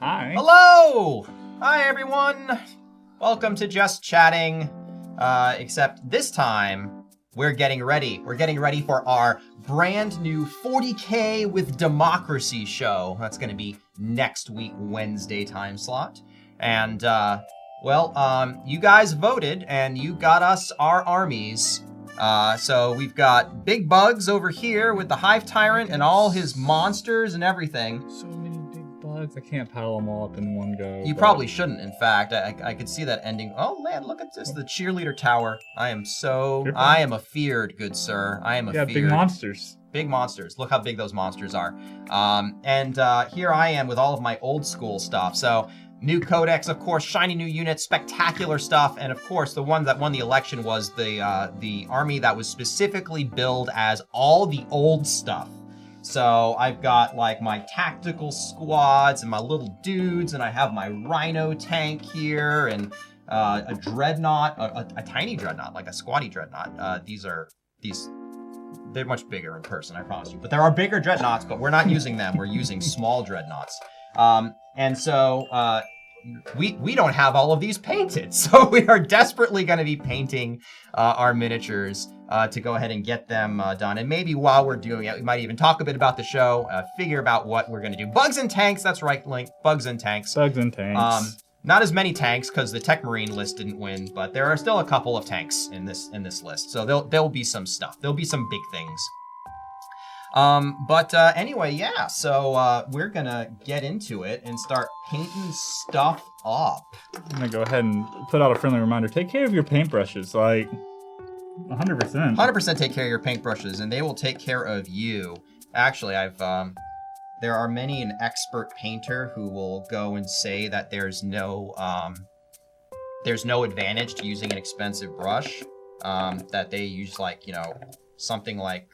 Hi. Hello! Hi, everyone. Welcome to Just Chatting. Except this time, we're getting ready. We're getting ready for our brand new 40K with Democracy show. That's going to be next week, Wednesday time slot. And, you guys voted, and you got us our armies. So we've got Big Bugs over here with the Hive Tyrant and all his monsters and everything. So many big bugs. I can't pile them all up in one go. You probably shouldn't, in fact. I could see that ending. Oh, man, look at this. The cheerleader tower. I am afeared, good sir. I am afeared. Yeah, big monsters. Big monsters. Look how big those monsters are. Here I am with all of my old school stuff. So, new codex, of course, shiny new units, spectacular stuff, and of course, the one that won the election was the army that was specifically billed as all the old stuff. So I've got like my tactical squads and my little dudes, and I have my rhino tank here, and a dreadnought, a tiny dreadnought, like a squatty dreadnought. They're much bigger in person, I promise you. But there are bigger dreadnoughts, but we're not using them. We're using small dreadnoughts. We don't have all of these painted, so we are desperately going to be painting our miniatures to go ahead and get them done. And maybe while we're doing it, we might even talk a bit about the show, figure about what we're going to do. Bugs and tanks, that's right, Link. Bugs and tanks. Bugs and tanks. Not as many tanks because the Tech Marine list didn't win, but there are still a couple of tanks in this list. So there'll be some stuff. There'll be some big things. Anyway, yeah, so we're gonna get into it and start painting stuff up. I'm gonna go ahead and put out a friendly reminder. Take care of your paintbrushes, like 100%. 100% take care of your paintbrushes, and they will take care of you. Actually, there are many an expert painter who will go and say that there's no advantage to using an expensive brush, that they use something like,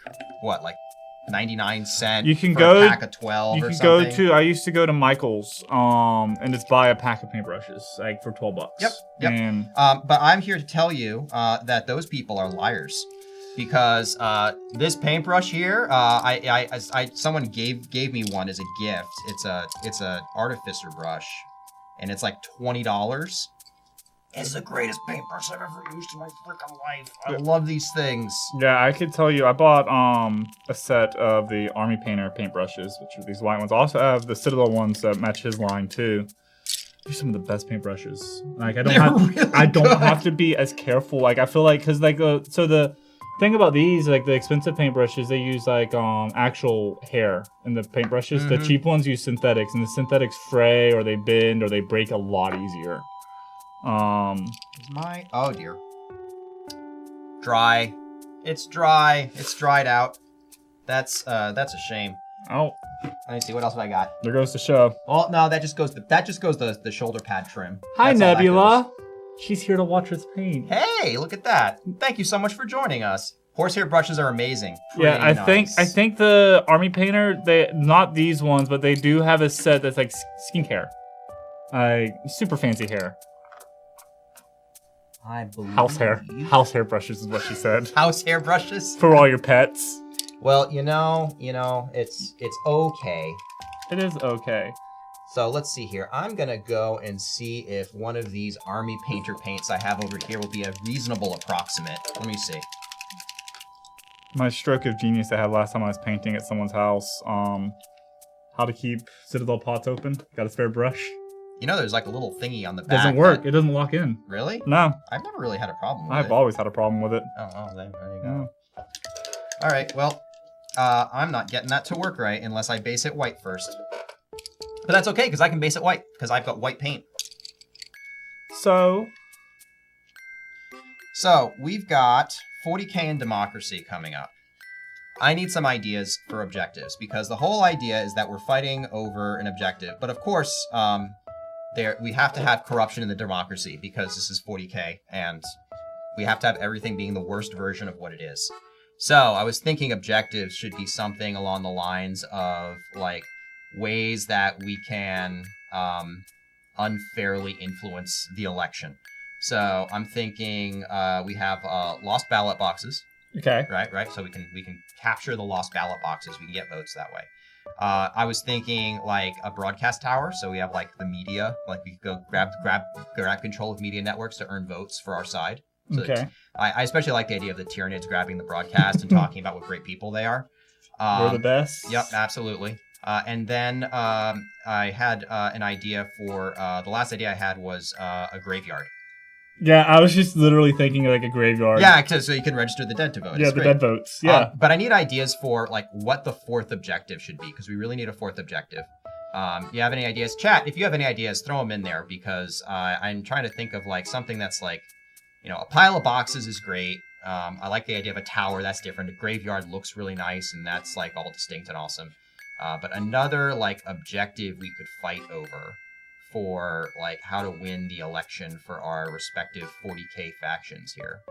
99 cents you can for go, a pack of 12 you or can something. I used to go to Michael's, and just buy a pack of paintbrushes, like for $12. Yep. And but I'm here to tell you that those people are liars, because this paintbrush here, someone gave me one as a gift. It's a artificer brush, and it's like $20. It's the greatest paintbrush I've ever used in my freaking life. I love these things. yeah, I could tell you, I bought a set of the Army Painter paintbrushes, which are these white ones. I also have the Citadel ones that match his line too. These are some of the best paintbrushes. Like I don't have to be as careful. Like I feel like because so the thing about these, like the expensive paintbrushes, they use like actual hair in the paintbrushes. Mm-hmm. The cheap ones use synthetics, and the synthetics fray or they bend or they break a lot easier. Oh dear. Dry. It's dry. It's dried out. That's a shame. Oh. Let me see, what else have I got? There goes the show. Oh no, that just goes the shoulder pad trim. Hi, Nebula. She's here to watch us paint. Hey, look at that. Thank you so much for joining us. Horsehair brushes are amazing. Yeah, I think the Army Painter, they not these ones, but they do have a set that's like skincare. Super fancy hair. I believe House hair brushes is what she said. House hair brushes for all your pets. Well, you know, it's okay. It is okay. So let's see here. I'm gonna go and see if one of these Army Painter paints I have over here will be a reasonable approximate. Let me see. My stroke of genius I had last time I was painting at someone's house. How to keep Citadel pots open. Got a spare brush. You know, there's like a little thingy on the back. Doesn't work. It doesn't lock in. Really? No. I've never really had a problem with it. I've always had a problem with it. Oh, there you go. Yeah. All right, well, I'm not getting that to work right unless I base it white first. But that's okay, because I can base it white, because I've got white paint. So, we've got 40K in Democracy coming up. I need some ideas for objectives, because the whole idea is that we're fighting over an objective. But of course, we have to have corruption in the democracy, because this is 40K, and we have to have everything being the worst version of what it is. So I was thinking objectives should be something along the lines of, like, ways that we can unfairly influence the election. So I'm thinking we have lost ballot boxes. Okay. Right. So we can capture the lost ballot boxes. We can get votes that way. I was thinking like a broadcast tower, so we have like the media, like we could go grab control of media networks to earn votes for our side. So Okay. I especially like the idea of the Tyranids grabbing the broadcast and talking about what great people they are. We're the best. Yep, absolutely. And then I had an idea for the last idea I had was a graveyard. Yeah, I was just literally thinking like a graveyard. Yeah, so you can register the dead to vote. Yeah, the dead votes. Yeah. But I need ideas for like what the fourth objective should be, because we really need a fourth objective. You have any ideas? Chat, if you have any ideas, throw them in there, because I'm trying to think of like something that's like, a pile of boxes is great. I like the idea of a tower. That's different. A graveyard looks really nice, and that's like all distinct and awesome. But another like objective we could fight over for like how to win the election for our respective 40k factions here.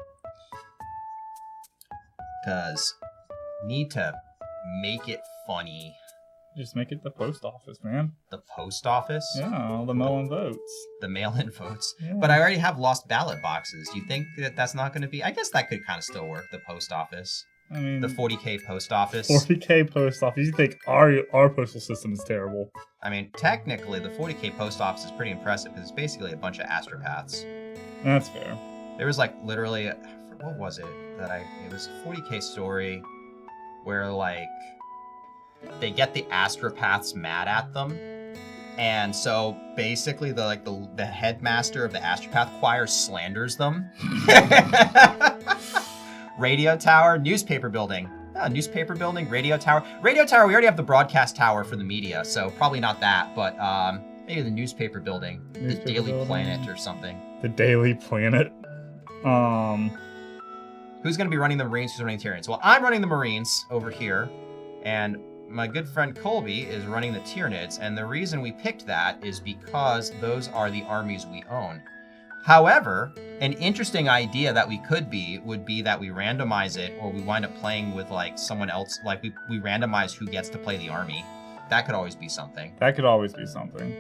Because need to make it funny. Just make it the post office, man. The post office? Yeah, all the mail-in votes. The mail-in votes. Yeah. But I already have lost ballot boxes. Do you think that that's not going to be... I guess that could kind of still work, the post office. I mean... The 40k post office. 40k post office. You think our postal system is terrible. I mean, technically, the 40k post office is pretty impressive, because it's basically a bunch of astropaths. That's fair. There was, like, literally... What was it? It was a 40k story where, like... they get the astropaths mad at them, and so basically the headmaster of the astropath choir slanders them. Radio tower, newspaper building. Newspaper building, radio tower. Radio tower, we already have the broadcast tower for the media, so probably not that, but maybe the newspaper building. The Daily Planet or something. The Daily Planet. Who's going to be running the Marines? Who's running the Tyranids? Well, I'm running the Marines over here, and my good friend Colby is running the Tyranids, and the reason we picked that is because those are the armies we own. However, an interesting idea that would be that we randomize it, or we wind up playing with like someone else, like we randomize who gets to play the army. That could always be something. That could always be something.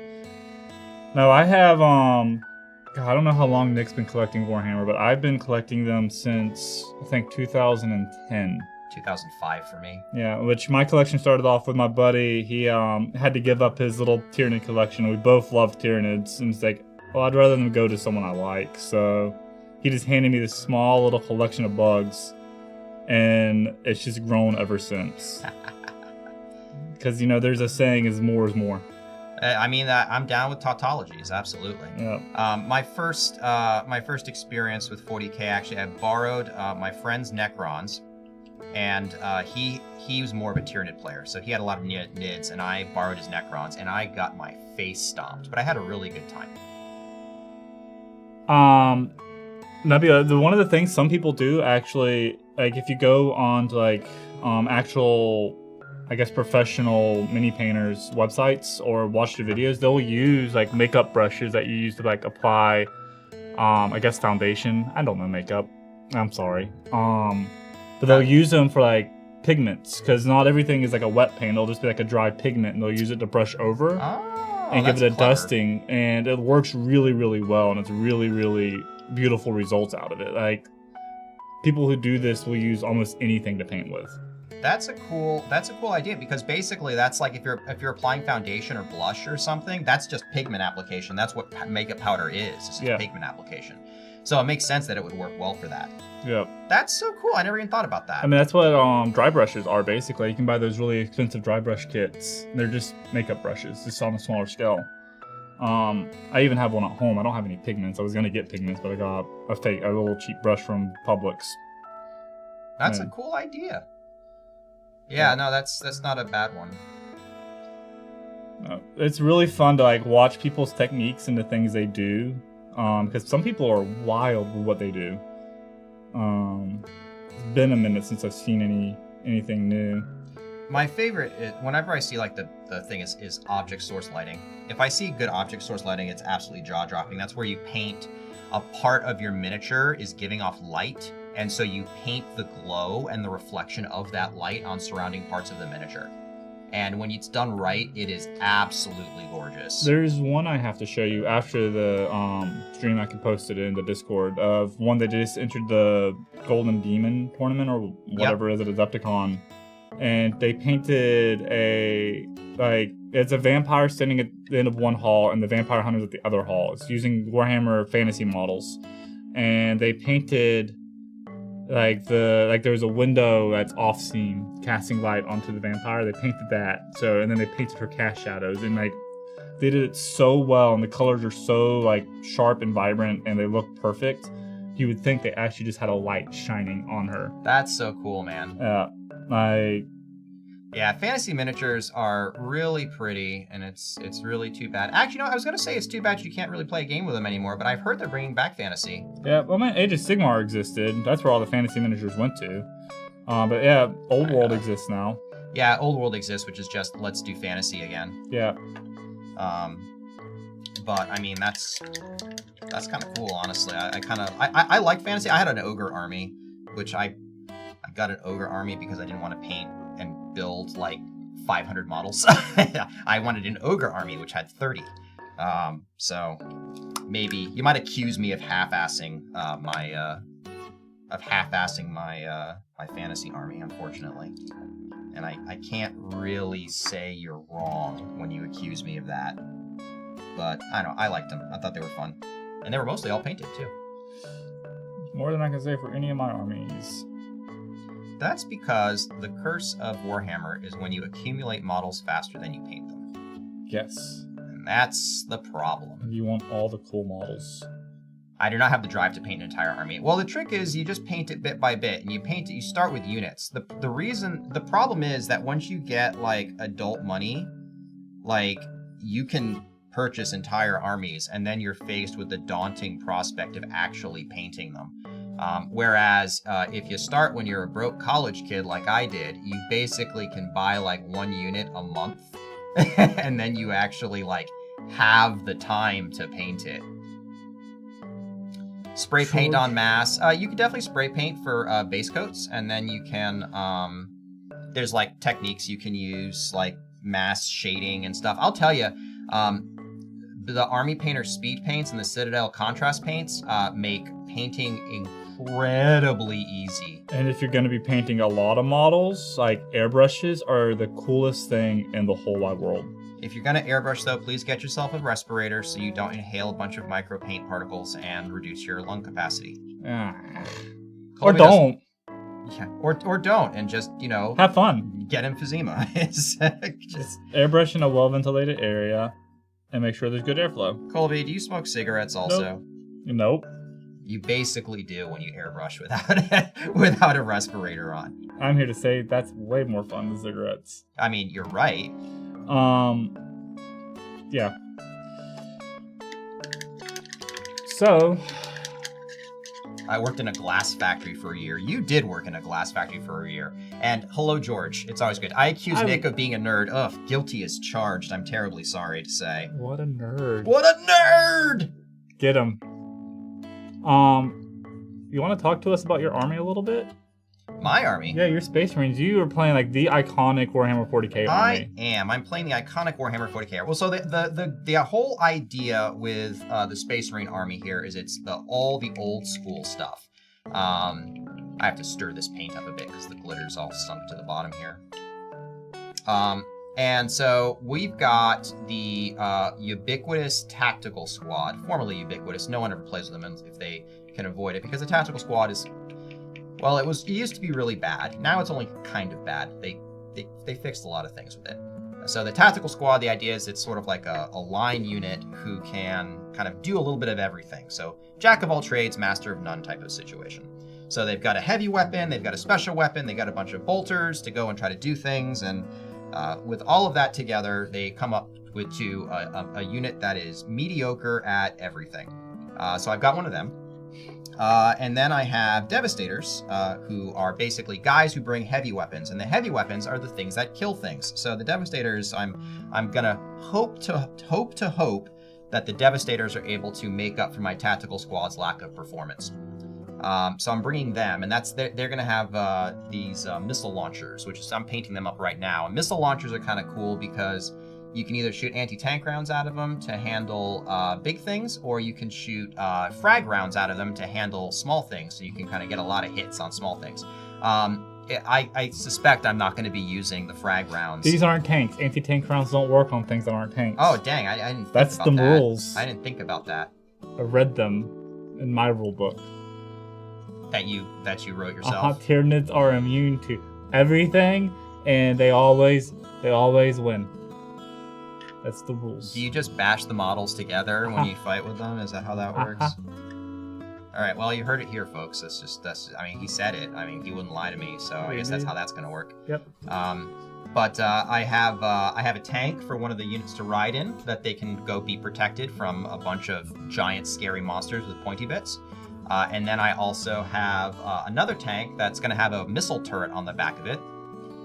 No, I have God, I don't know how long Nick's been collecting Warhammer, but I've been collecting them since I think 2010. 2005 for me. Yeah, which my collection started off with my buddy. He had to give up his little Tyranid collection. We both loved Tyranids, and it's like, well, I'd rather them go to someone I like. So he just handed me this small little collection of bugs, and it's just grown ever since. Because, there's a saying, is more is more. I mean, I'm down with tautologies, absolutely. Yeah. My first experience with 40k, actually, I borrowed my friend's Necrons. And he was more of a Tyranid player, so he had a lot of Nids, and I borrowed his Necrons, and I got my face stomped, but I had a really good time. One of the things some people do, actually, like if you go on to like actual, I guess, professional mini painters websites or watch the videos, they'll use like makeup brushes that you use to like apply, I guess, foundation. I don't know makeup. I'm sorry. But they'll use them for like pigments, because not everything is like a wet paint. It'll just be like a dry pigment, and they'll use it to brush over and give it a dusting, and it works really, really well, and it's really, really beautiful results out of it. Like, people who do this will use almost anything to paint with. That's a cool idea, because basically that's like if you're applying foundation or blush or something, that's just pigment application. That's what makeup powder is. It's just pigment application. So it makes sense that it would work well for that. Yeah. That's so cool. I never even thought about that. I mean, that's what dry brushes are, basically. You can buy those really expensive dry brush kits. They're just makeup brushes, just on a smaller scale. I even have one at home. I don't have any pigments. I was going to get pigments, but I got a little cheap brush from Publix. That's a cool idea. Yeah, no, that's not a bad one. It's really fun to like watch people's techniques and the things they do. Because some people are wild with what they do. It's been a minute since I've seen anything new. My favorite, whenever I see like the thing is object source lighting. If I see good object source lighting, it's absolutely jaw-dropping. That's where you paint a part of your miniature is giving off light, and so you paint the glow and the reflection of that light on surrounding parts of the miniature. And when it's done right, it is absolutely gorgeous. There's one I have to show you after the stream. I can post it in the Discord of one that just entered the Golden Demon tournament or whatever it is at Adepticon. and they painted it's a vampire standing at the end of one hall and the vampire hunters at the other hall. It's using Warhammer fantasy models, and they painted there's a window that's off scene casting light onto the vampire. They painted that, and then they painted her cast shadows, and they did it so well, and the colors are so sharp and vibrant, and they look perfect. You would think they actually just had a light shining on her. That's so cool, man. Yeah, fantasy miniatures are really pretty, and it's really too bad. Actually, I was gonna say it's too bad you can't really play a game with them anymore, but I've heard they're bringing back fantasy. Yeah, well, Age of Sigmar existed. That's where all the fantasy miniatures went to. But yeah, Old World exists now. Yeah, Old World exists, which is just let's do fantasy again. Yeah. But I mean that's kind of cool, honestly. I like fantasy. I had an ogre army, which I got an ogre army because I didn't want to paint and build 500 models. I wanted an ogre army which had 30. So maybe you might accuse me of half-assing my fantasy army, unfortunately. And I can't really say you're wrong when you accuse me of that. But I don't know, I liked them. I thought they were fun. And they were mostly all painted too. More than I can say for any of my armies. That's because the curse of Warhammer is when you accumulate models faster than you paint them. Yes. And that's the problem. You want all the cool models. I do not have the drive to paint an entire army. Well, the trick is you just paint it bit by bit, and you start with units. The problem is that once you get adult money, you can purchase entire armies, and then you're faced with the daunting prospect of actually painting them. Whereas if you start when you're a broke college kid like I did, you basically can buy 1 unit a month, and then you actually have the time to paint it. Spray paint en masse. You can definitely spray paint for base coats, and then you can, there's techniques you can use, mass shading and stuff. I'll tell you, the Army Painter speed paints and the Citadel contrast paints make painting incredibly easy. And if you're going to be painting a lot of models, airbrushes are the coolest thing in the whole wide world. If you're going to airbrush, though, please get yourself a respirator so you don't inhale a bunch of micro paint particles and reduce your lung capacity. Or don't. Yeah, or don't, and just, have fun. Get emphysema. Just airbrush in a well-ventilated area and make sure there's good airflow. Colby, do you smoke cigarettes also? Nope. You basically do when you airbrush without a respirator on. I'm here to say that's way more fun than cigarettes. I mean, you're right. Yeah. So, I worked in a glass factory for a year. You did work in a glass factory for a year. And hello, George. It's always good. I accuse Nick of being a nerd. Ugh, guilty as charged. I'm terribly sorry to say. What a nerd. What a nerd! Get him. You want to talk to us about your army a little bit? My army? Yeah, your Space Marines. You were playing the iconic Warhammer 40k army. I am. I'm playing the iconic Warhammer 40k. Well, so the whole idea with the Space Marine army here is it's all the old school stuff. I have to stir this paint up a bit because the glitter's all sunk to the bottom here. And so we've got the ubiquitous tactical squad, formerly ubiquitous. No one ever plays with them if they can avoid it, because the tactical squad is, well, it used to be really bad. Now it's only kind of bad. They fixed a lot of things with it. So the tactical squad, the idea is it's sort of like a line unit who can kind of do a little bit of everything. So jack of all trades, master of none type of situation. So they've got a heavy weapon, they've got a special weapon, they've got a bunch of bolters to go and try to do things, and with all of that together, they come up to a unit that is mediocre at everything. So I've got one of them. And then I have Devastators, who are basically guys who bring heavy weapons, and the heavy weapons are the things that kill things. So the Devastators, I'm gonna hope that the Devastators are able to make up for my tactical squad's lack of performance. So I'm bringing them, and they're gonna have these missile launchers, which is, I'm painting them up right now. And missile launchers are kind of cool because you can either shoot anti-tank rounds out of them to handle big things, or you can shoot frag rounds out of them to handle small things, so you can kind of get a lot of hits on small things. I suspect I'm not going to be using the frag rounds. These aren't tanks. Anti-tank rounds don't work on things that aren't tanks. Oh, dang. I didn't think That's about the that. rules. I didn't think about that. I read them in my rule book. That you wrote yourself? Tyranids are immune to everything, and they always win. That's the rules. Do you just bash the models together when you fight with them? Is that how that works? All right, well, you heard it here, folks. I mean, he said it. I mean, he wouldn't lie to me, so I guess that's how that's going to work. Yep. But I have a tank for one of the units to ride in that they can go be protected from a bunch of giant, scary monsters with pointy bits. And then I also have another tank that's going to have a missile turret on the back of it.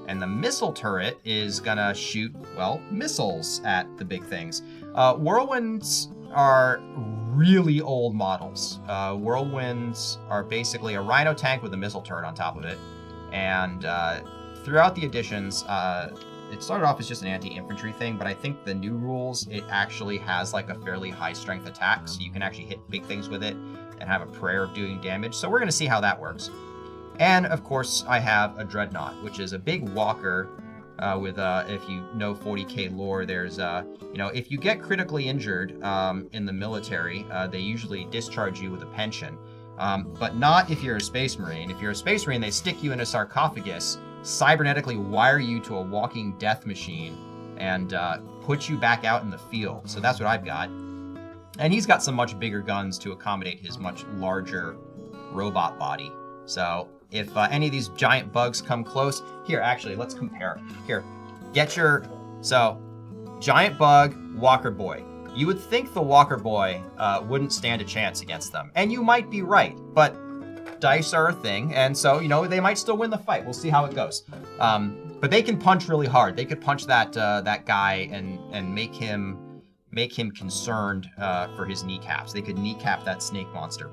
And the missile turret is going to shoot, well, missiles at the big things. Whirlwinds are really old models. Whirlwinds are basically a rhino tank with a missile turret on top of it. And throughout the editions, it started off as just an anti-infantry thing, but I think the new rules, it actually has like a fairly high strength attack, so you can actually hit big things with it and have a prayer of doing damage. So we're going to see how that works. And of course, I have a dreadnought, which is a big walker with, if you know 40k lore, there's, if you get critically injured in the military, they usually discharge you with a pension. But not if you're a space marine. If you're a space marine, they stick you in a sarcophagus, cybernetically wire you to a walking death machine, and put you back out in the field. So that's what I've got. And he's got some much bigger guns to accommodate his much larger robot body. So if any of these giant bugs come close, here, actually, let's compare. Here, so giant bug, walker boy. You would think the walker boy wouldn't stand a chance against them. And you might be right, but dice are a thing, and so, they might still win the fight. We'll see how it goes. But they can punch really hard. They could punch that guy and make him concerned for his kneecaps. They could kneecap that snake monster.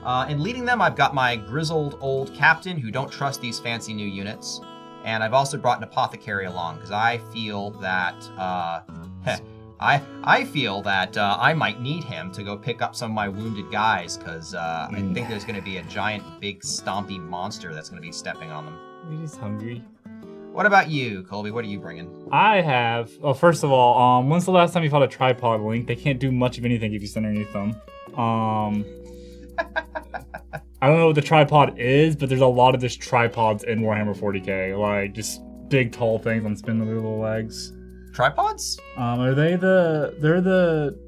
And leading them, I've got my grizzled old captain who don't trust these fancy new units. And I've also brought an apothecary along because I feel that I might need him to go pick up some of my wounded guys because I think there's going to be a giant, big, stompy monster that's going to be stepping on them. You're just hungry. What about you, Colby? What are you bringing? I have. Well, first of all, when's the last time you fought a tripod link? They can't do much of anything if you stand underneath them. I don't know what the tripod is, but there's a lot of just tripods in Warhammer 40k, like just big, tall things on spindly little legs. Tripods? Are they they're the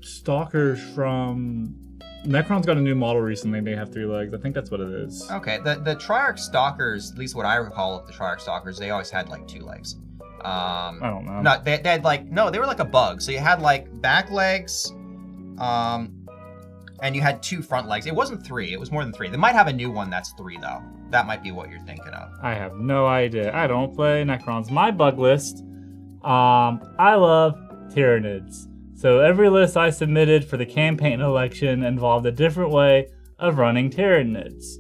stalkers from... Necron's got a new model recently. They have 3 legs. I think that's what it is. Okay, the Triarch Stalkers, at least what I recall of the Triarch Stalkers, they always had like 2 legs. I don't know. No, they had they were like a bug. So you had like back legs, and you had 2 front legs. It wasn't 3. It was more than 3. They might have a new one that's 3 though. That might be what you're thinking of. I have no idea. I don't play Necrons. My bug list. I love Tyranids. So every list I submitted for the campaign election involved a different way of running Tyranids.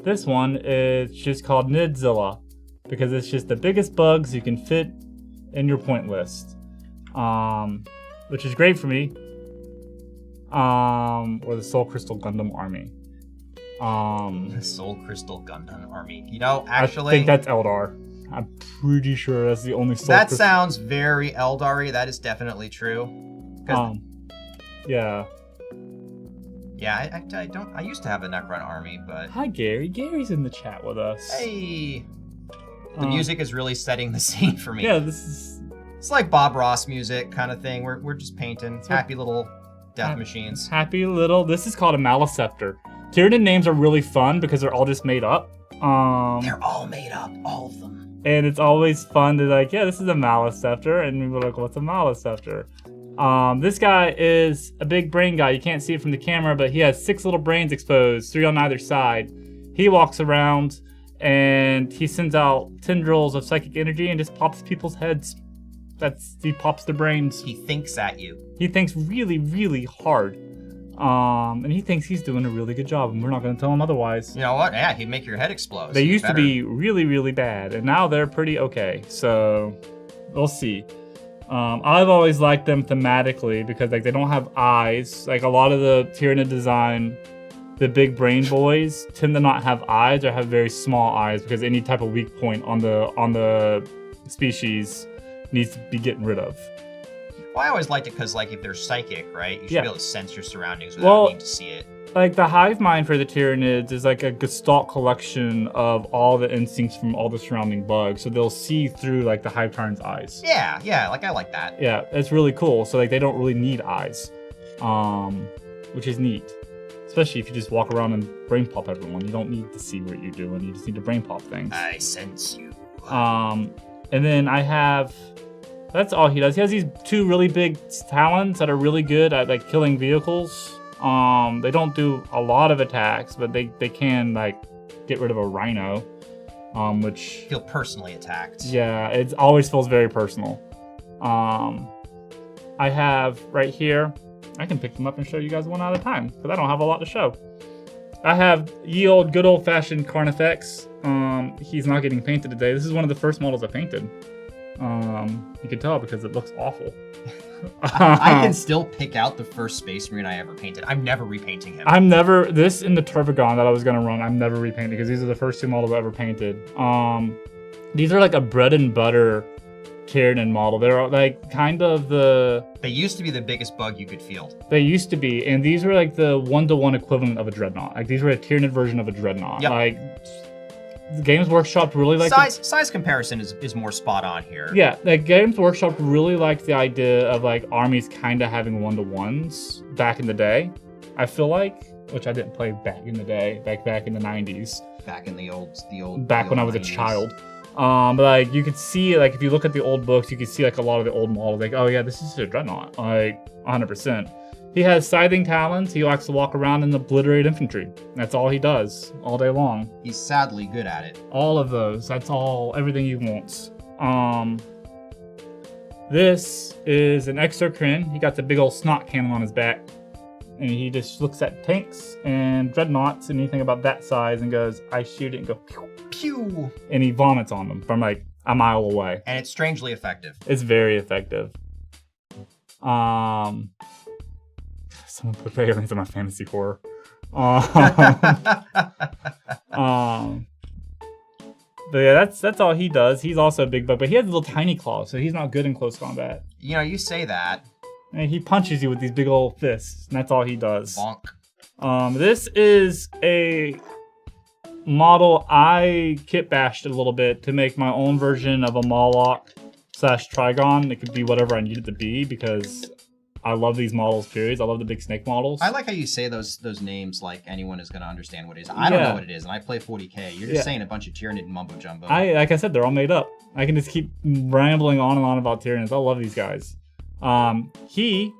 This one is just called Nidzilla because it's just the biggest bugs you can fit in your point list, which is great for me. Or the Soul Crystal Gundam Army. The Soul Crystal Gundam Army. Actually, I think that's Eldar. I'm pretty sure that's the only Soul That Crystal. sounds very Eldar-y. That is definitely true. Yeah. Yeah, I used to have a Necron army, but... Hi, Gary. Gary's in the chat with us. Hey! The music is really setting the scene for me. Yeah, this is... It's like Bob Ross music kind of thing. We're just painting happy little death machines. Happy little... This is called a Maleceptor. Tyranid names are really fun because they're all just made up. They're all made up, all of them. And it's always fun to this is a Maleceptor, and we're like, what's a Maleceptor? This guy is a big brain guy. You can't see it from the camera, but he has 6 little brains exposed, 3 on either side. He walks around, and he sends out tendrils of psychic energy and just pops people's heads. He pops their brains. He thinks at you. He thinks really, really hard. And he thinks he's doing a really good job, and we're not going to tell him otherwise. You know what? Yeah, he'd make your head explode. They used to be really, really bad, and now they're pretty okay. So, we'll see. I've always liked them thematically because they don't have eyes. Like a lot of the Tyranid design the big brain boys tend to not have eyes or have very small eyes because any type of weak point on the species needs to be getting rid of. Well, I always liked it because, like, if they're psychic, right, you should be able to sense your surroundings without Well, needing to see it. Like, the hive mind for the Tyranids is like a gestalt collection of all the instincts from all the surrounding bugs. So they'll see through, like, the Hive Tyrant's eyes. Yeah, like, I like that. Yeah, it's really cool. So, like, they don't really need eyes, which is neat. Especially if you just walk around and brain pop everyone. You don't need to see what you're doing. You just need to brain pop things. I sense you. And then I have... That's all he does. He has these 2 really big talons that are really good at, like, killing vehicles. They don't do a lot of attacks, but they can, like, get rid of a rhino, which... Feel personally attacked. Yeah, it always feels very personal. I have right here, I can pick them up and show you guys one at a time, because I don't have a lot to show. I have ye old good old-fashioned Carnifex. He's not getting painted today. This is one of the first models I painted. You can tell because it looks awful. I can still pick out the first Space Marine I ever painted. I'm never repainting him. This in the Turvagon that I was going to run, I'm never repainting because these are the first 2 models I ever painted. These are like a bread and butter Tyranid model. They're like kind of They used to be the biggest bug you could field. They used to be, and these were like the 1-to-1 equivalent of a Dreadnought. Like these were a Tyranid version of a Dreadnought. Yep. Like Games Workshop really liked size comparison is more spot on here. Yeah, like Games Workshop really liked the idea of like armies kind of having 1-to-1s back in the day. I feel like, which I didn't play back in the day, back in the 90s. Back in the old back when I was 90s. A child. But like you could see, like if you look at the old books, you could see like a lot of the old models. Like, oh yeah, this is a Dreadnought, like 100%. He has scything talons. He likes to walk around and obliterate infantry. That's all he does all day long. He's sadly good at it. All of those. That's everything he wants. This is an Exocrine. He got the big old snot cannon on his back. And he just looks at tanks and dreadnoughts and anything about that size and goes, I shoot it and go, pew, pew. And he vomits on them from like a mile away. And it's strangely effective. It's very effective. Someone put aliens in my fantasy horror. But yeah, that's all he does. He's also a big bug, but he has little tiny claws, so he's not good in close combat. You know, you say that. And he punches you with these big old fists, and that's all he does. Bonk. This is a model I kit bashed a little bit to make my own version of a Moloch/Trigon. It could be whatever I need it to be because I love these models, periods. I love the big snake models. I like how you say those names like anyone is going to understand what it is. I don't know what it is, and I play 40K. You're just saying a bunch of Tyranid mumbo jumbo. Like I said, they're all made up. I can just keep rambling on and on about Tyranids. I love these guys. He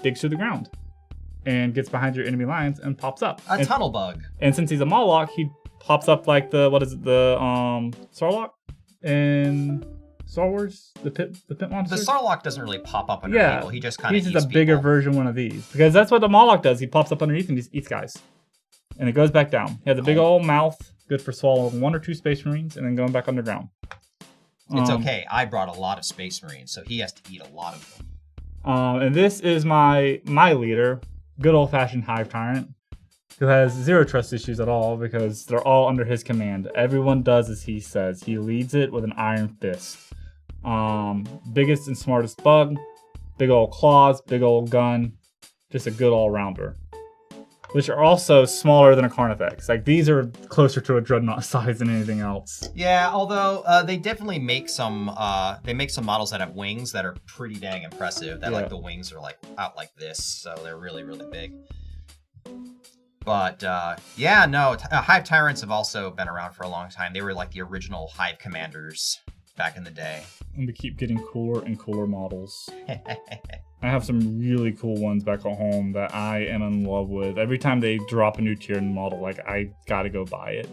digs through the ground and gets behind your enemy lines and pops up. A tunnel bug. And since he's a Moloch, he pops up like the Sarlacc in Star Wars, the pit monster. The Sarlacc doesn't really pop up under people. He just kind of eats He's just a bigger version one of these because that's what the Moloch does. He pops up underneath and just eats guys, and it goes back down. He has a big old mouth, good for swallowing 1 or 2 Space Marines and then going back underground. It's okay. I brought a lot of Space Marines, so he has to eat a lot of them. And this is my leader, good old-fashioned Hive Tyrant, who has 0 trust issues at all because they're all under his command. Everyone does as he says. He leads it with an iron fist. Biggest and smartest bug, big old claws, big old gun, just a good all-rounder. Which are also smaller than a Carnifex. Like these are closer to a Dreadnought size than anything else. Yeah, although they definitely make some models that have wings that are pretty dang impressive. That like the wings are like out like this, so they're really, really big. But Hive Tyrants have also been around for a long time. They were like the original Hive Commanders back in the day. And we keep getting cooler and cooler models. I have some really cool ones back at home that I am in love with. Every time they drop a new Tyranid model, like I gotta go buy it.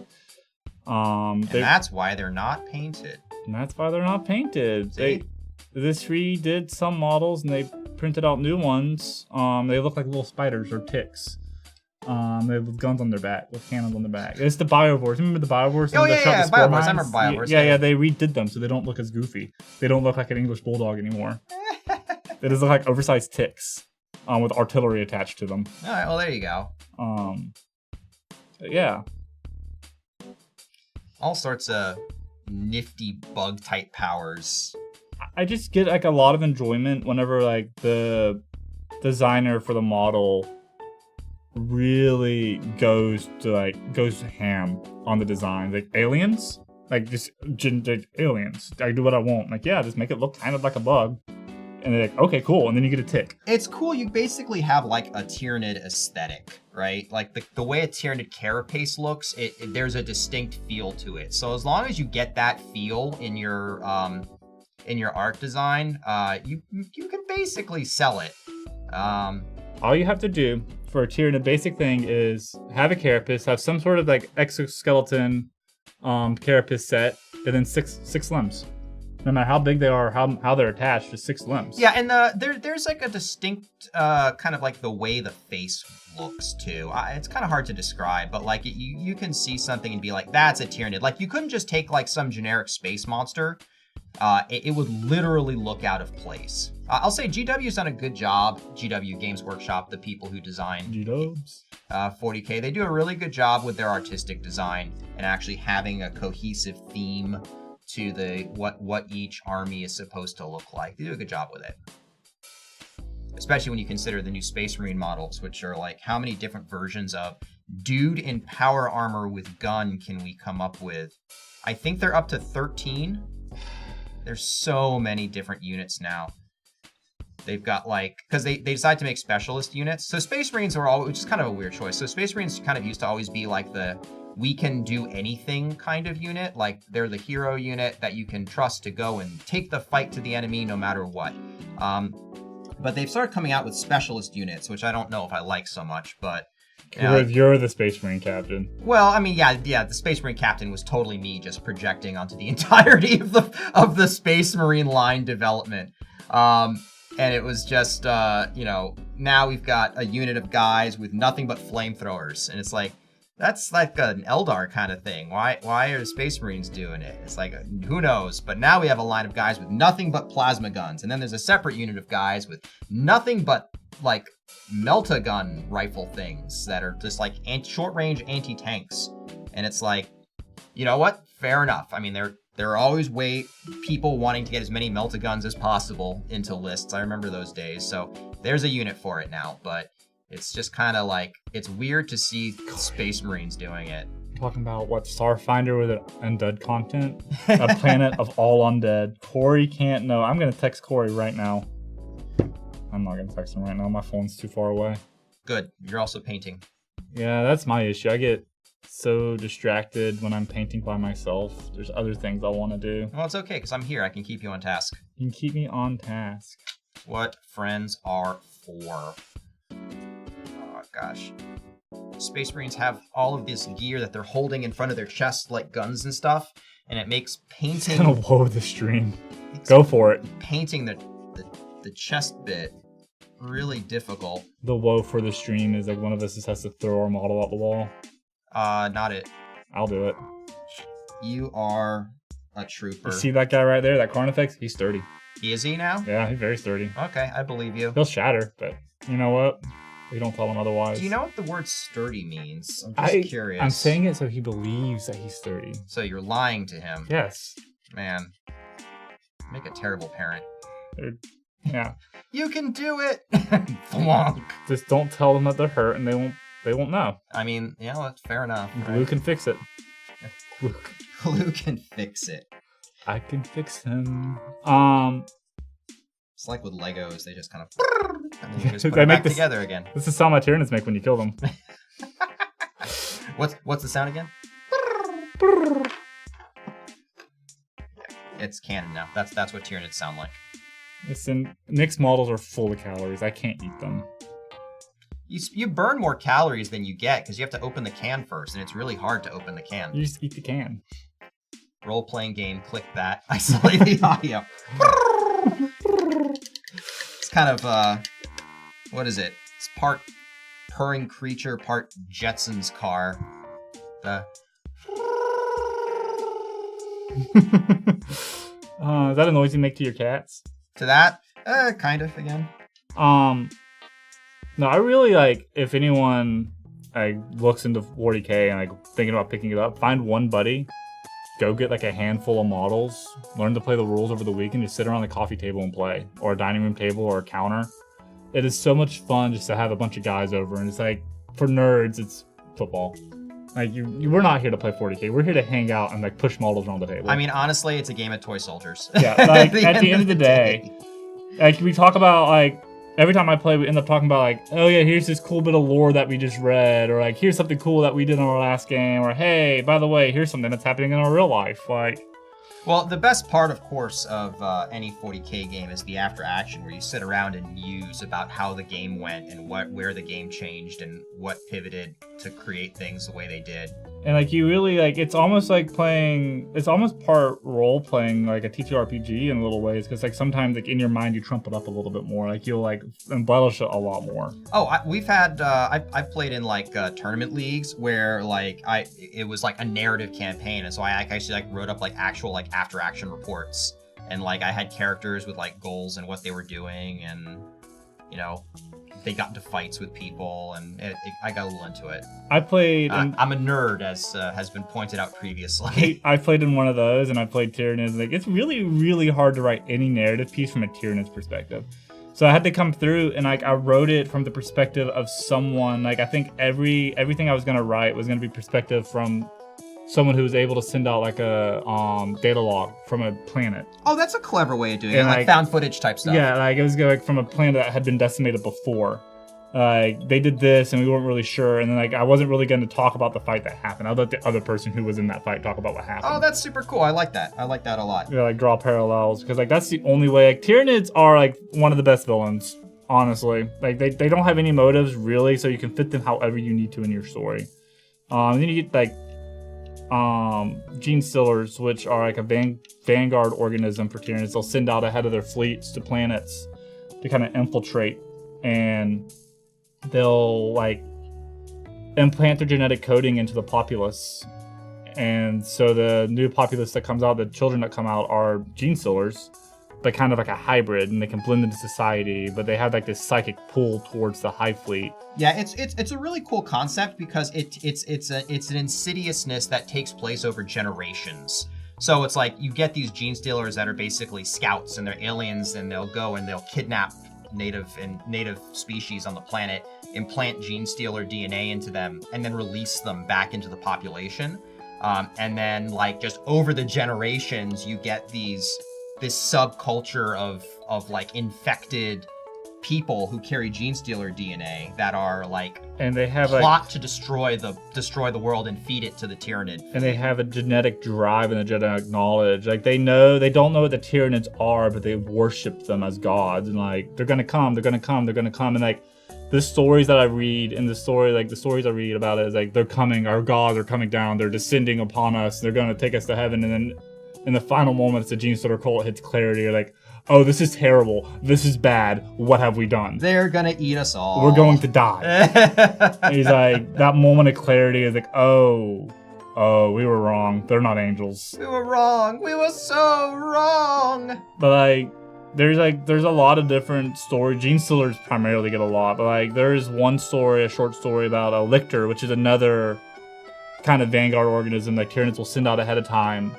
And that's why they're not painted. And that's why they're not painted. See? This redid some models and they printed out new ones. They look like little spiders or ticks. They have guns on their back, with cannons on their back. It's the Biovores. Remember the Biovores? Oh, yeah, Biovores. I remember Biovores. Yeah, they redid them so they don't look as goofy. They don't look like an English Bulldog anymore. They just look like oversized ticks with artillery attached to them. All right, well, there you go. Yeah. All sorts of nifty bug type powers. I just get like a lot of enjoyment whenever like the designer for the model really goes ham on the design. Like aliens, like just aliens. I do what I want. Like, yeah, just make it look kind of like a bug. And they're like, okay, cool. And then you get a tick. It's cool. You basically have like a Tyranid aesthetic, right? Like the way a Tyranid carapace looks, there's a distinct feel to it. So as long as you get that feel in your art design, you can basically sell it. All you have to do for a Tyranid basic thing is have a carapace, have some sort of like exoskeleton carapace set, and then six limbs. No matter how big they are, how they're attached, just 6 limbs. Yeah, and there's like a distinct kind of like the way the face looks too. It's kind of hard to describe, but like you can see something and be like, that's a Tyranid. Like you couldn't just take like some generic space monster. It would literally look out of place. I'll say GW's done a good job. GW Games Workshop, the people who designed 40K, they do a really good job with their artistic design and actually having a cohesive theme to the what each army is supposed to look like. They do a good job with it. Especially when you consider the new Space Marine models, which are like, how many different versions of dude in power armor with gun can we come up with? I think they're up to 13. There's so many different units now. They've got like, because they decided to make specialist units. So Space Marines are all, which is kind of a weird choice. So Space Marines kind of used to always be like the we can do anything kind of unit. Like they're the hero unit that you can trust to go and take the fight to the enemy no matter what. But they've started coming out with specialist units, which I don't know if I like so much, but you're the Space Marine captain. Well, I mean, yeah, the Space Marine captain was totally me just projecting onto the entirety of the Space Marine line development. And it was just, now we've got a unit of guys with nothing but flamethrowers. And it's like, that's like an Eldar kind of thing. Why are the Space Marines doing it? It's like, who knows? But now we have a line of guys with nothing but plasma guns. And then there's a separate unit of guys with nothing but, like, melta-gun rifle things that are just, like, short-range anti-tanks. And it's like, you know what? Fair enough. I mean, there are always people wanting to get as many melta-guns as possible into lists. I remember those days. So there's a unit for it now, but it's just kind of like, it's weird to see Space Marines doing it. Talking about what, Starfinder with undead content? A planet of all undead. Corey can't know. I'm going to text Corey right now. I'm not going to text him right now. My phone's too far away. Good. You're also painting. Yeah, that's my issue. I get so distracted when I'm painting by myself. There's other things I want to do. Well, it's okay, because I'm here. I can keep you on task. You can keep me on task. What friends are for. Oh, gosh. Space Marines have all of this gear that they're holding in front of their chest, like guns and stuff, and it makes painting... It's gonna load the stream. Go for it. Painting the chest bit really difficult. The woe for the stream is like one of us just has to throw our model out the wall. Not it. I'll do it. You are a trooper. You see that guy right there, that Carnifex? He's sturdy. Is he now? Yeah, he's very sturdy. Okay, I believe you. He'll shatter, but you know what? We don't tell him otherwise. Do you know what the word sturdy means? I'm just curious. I'm saying it so he believes that he's sturdy. So you're lying to him. Yes. Man. Make a terrible parent. Yeah. You can do it! Flonk. Just don't tell them that they're hurt and they won't know. I mean, yeah, well, that's fair enough. Glue right? can fix it. Glue can fix it. I can fix him. It's like with Legos, they just kind of and then you just put they them make back together again. This is the sound my Tyranids make when you kill them. What's the sound again? It's canon now. That's what Tyranids sound like. Listen, Nick's models are full of calories. I can't eat them. You burn more calories than you get because you have to open the can first, and it's really hard to open the can. You just eat the can. Role-playing game, click that. Isolate the audio. It's kind of, what is it? It's part purring creature, part Jetsons car. Is that a noise you make to your cats? To that? Kind of, again. No, I really like, if anyone looks into 40K and like thinking about picking it up, find one buddy, go get like a handful of models, learn to play the rules over the weekend, just sit around the coffee table and play, or a dining room table or a counter. It is so much fun just to have a bunch of guys over, and it's like, for nerds, it's football. Like, we're not here to play 40K. We're here to hang out and like push models around the table. I mean, honestly, it's a game of toy soldiers. Yeah, like at the end of the day, like we talk about like every time I play, we end up talking about like, oh yeah, here's this cool bit of lore that we just read, or like here's something cool that we did in our last game, or hey, by the way, here's something that's happening in our real life. Like, well, the best part, of course, of any 40K game is the after action, where you sit around and muse about how the game went and where the game changed and what pivoted to create things the way they did. And like you really like, it's almost part role playing, like a TTRPG in little ways, because like sometimes like in your mind you trump it up a little bit more, like you'll like embellish it a lot more. Oh, we've had I've played in like tournament leagues where like it was like a narrative campaign, and so I actually like wrote up like actual like after action reports, and like I had characters with like goals and what they were doing, and you know, they got into fights with people, and I got a little into it. I played. I'm a nerd, as has been pointed out previously. I played in one of those, and I played Tyranids. Like, it's really, really hard to write any narrative piece from a Tyranid's perspective. So I had to come through, and like I wrote it from the perspective of someone. Like I think everything I was gonna write was gonna be perspective from someone who was able to send out like a data log from a planet. Oh, that's a clever way of doing it, like found footage type stuff. Yeah, like it was like from a planet that had been decimated before. They did this, and we weren't really sure, and then like I wasn't really going to talk about the fight that happened. I'd let the other person who was in that fight talk about what happened. Oh, that's super cool. I like that. I like that a lot. Yeah, like draw parallels, because like that's the only way. Like Tyranids are like one of the best villains, honestly. Like they don't have any motives really, so you can fit them however you need to in your story. Then you get like gene stealers, which are like a vanguard organism for Tyranids. They'll send out ahead of their fleets to planets to kind of infiltrate, and they'll like implant their genetic coding into the populace. And so the new populace that comes out, the children that come out, are gene stealers, but kind of like a hybrid, and they can blend into society, but they have like this psychic pull towards the Hive fleet. Yeah, it's a really cool concept, because it's an insidiousness that takes place over generations. So it's like you get these gene stealers that are basically scouts, and they're aliens, and they'll go and they'll kidnap native species on the planet, implant gene stealer DNA into them, and then release them back into the population. And then like just over the generations, you get this subculture of like infected people who carry gene stealer DNA that are like, and they have plot to destroy the world and feed it to the Tyranid. And they have a genetic drive and a genetic knowledge. Like they don't know what the Tyranids are, but they worship them as gods, and like they're gonna come, and like the stories that I read, and the stories I read about it is like they're coming, our gods are coming down, they're descending upon us, they're gonna take us to heaven, and then in the final moments, the gene stealer cult hits clarity. You're like, oh, this is terrible. This is bad. What have we done? They're gonna eat us all. We're going to die. He's like, that moment of clarity is like, oh, we were wrong. They're not angels. We were wrong. We were so wrong. But like, there's a lot of different stories. Gene stealers primarily get a lot, but like, there's one story, a short story about a lictor, which is another kind of vanguard organism that Tyranids will send out ahead of time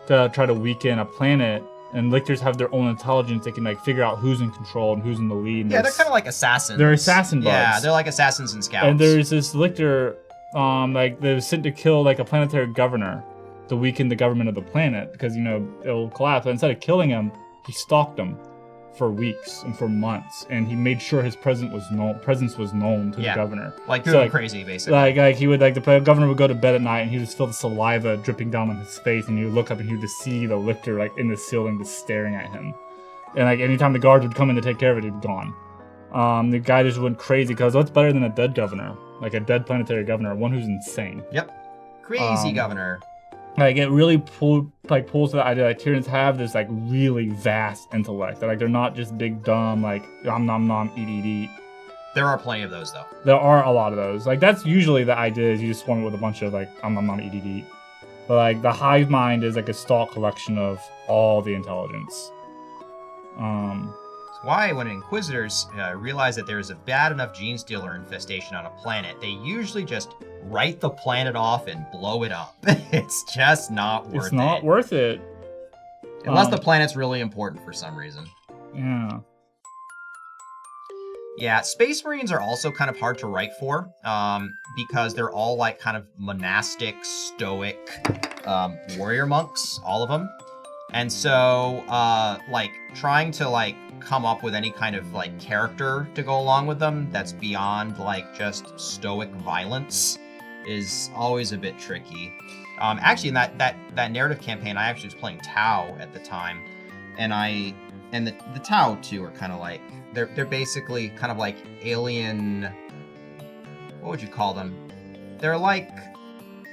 to try to weaken a planet, and lictors have their own intelligence. They can like figure out who's in control and who's in the lead. Yeah, they're kind of like assassins. They're assassin buds. Yeah, they're like assassins and scouts. And there's this lictor, like they was sent to kill like a planetary governor to weaken the government of the planet, because you know it'll collapse. But instead of killing him, he stalked him for weeks and for months, and he made sure his presence was known to the governor. Like going crazy, basically. Like he would, like the governor would go to bed at night, and he would just feel the saliva dripping down on his face, and he would look up and he would just see the lictor like in the ceiling just staring at him. And like anytime the guards would come in to take care of it, he'd be gone. The guy just went crazy, because what's better than a dead governor? Like a dead planetary governor, one who's insane. Yep. Crazy governor. Like it really pulls to the idea that Tyranids have this like really vast intellect. That like they're not just big dumb like nom nom nom eat. There are plenty of those though. There are a lot of those. Like that's usually the idea, is you just swarm it with a bunch of like nom nom eat. But like the hive mind is like a stock collection of all the intelligence. Why, when Inquisitors realize that there is a bad enough gene stealer infestation on a planet, they usually just write the planet off and blow it up. It's just not worth it. It's not worth it. Unless the planet's really important for some reason. Yeah. Yeah, Space Marines are also kind of hard to write for, because they're all like kind of monastic, stoic warrior monks, all of them. And so, like, trying to, like, come up with any kind of, like, character to go along with them that's beyond, like, just stoic violence is always a bit tricky. Actually, in that narrative campaign, I actually was playing Tau at the time, and the Tau, too, are kind of like, they're basically kind of like alien, what would you call them? They're like,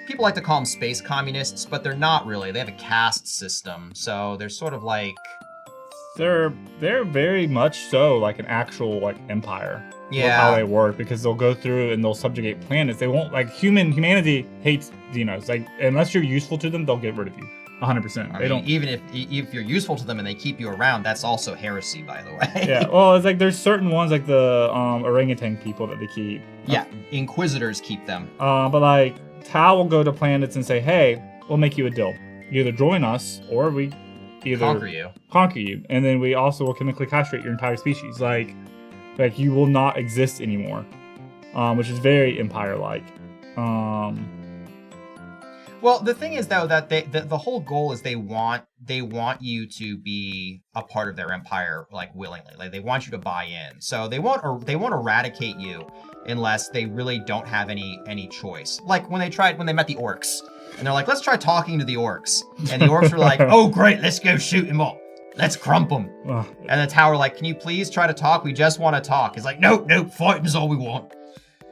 people like to call them space communists, but they're not really. They have a caste system, so they're sort of like... They're very much so like an actual like empire. Yeah. How they work, because they'll go through and they'll subjugate planets. They won't, like, humanity hates Xenos. Like, unless you're useful to them, they'll get rid of you. 100%. They don't. Even if you're useful to them and they keep you around, that's also heresy, by the way. Yeah. Well, it's like there's certain ones like the orangutan people that they keep. Yeah. Inquisitors keep them. But like Tau will go to planets and say, "Hey, we'll make you a deal. You either join us, or we either conquer you, and then we also will chemically castrate your entire species. Like you will not exist anymore." Which is very empire-like. Well, the thing is, though, that the whole goal is they want you to be a part of their empire, like, willingly. Like, they want you to buy in. So they won't eradicate you unless they really don't have any choice. Like when they met the orcs, and they're like, let's try talking to the orcs, and the orcs were like, oh great, let's go shoot them all. Let's crump them. And the Tower like, can you please try to talk? We just want to talk. He's like, nope, fighting is all we want.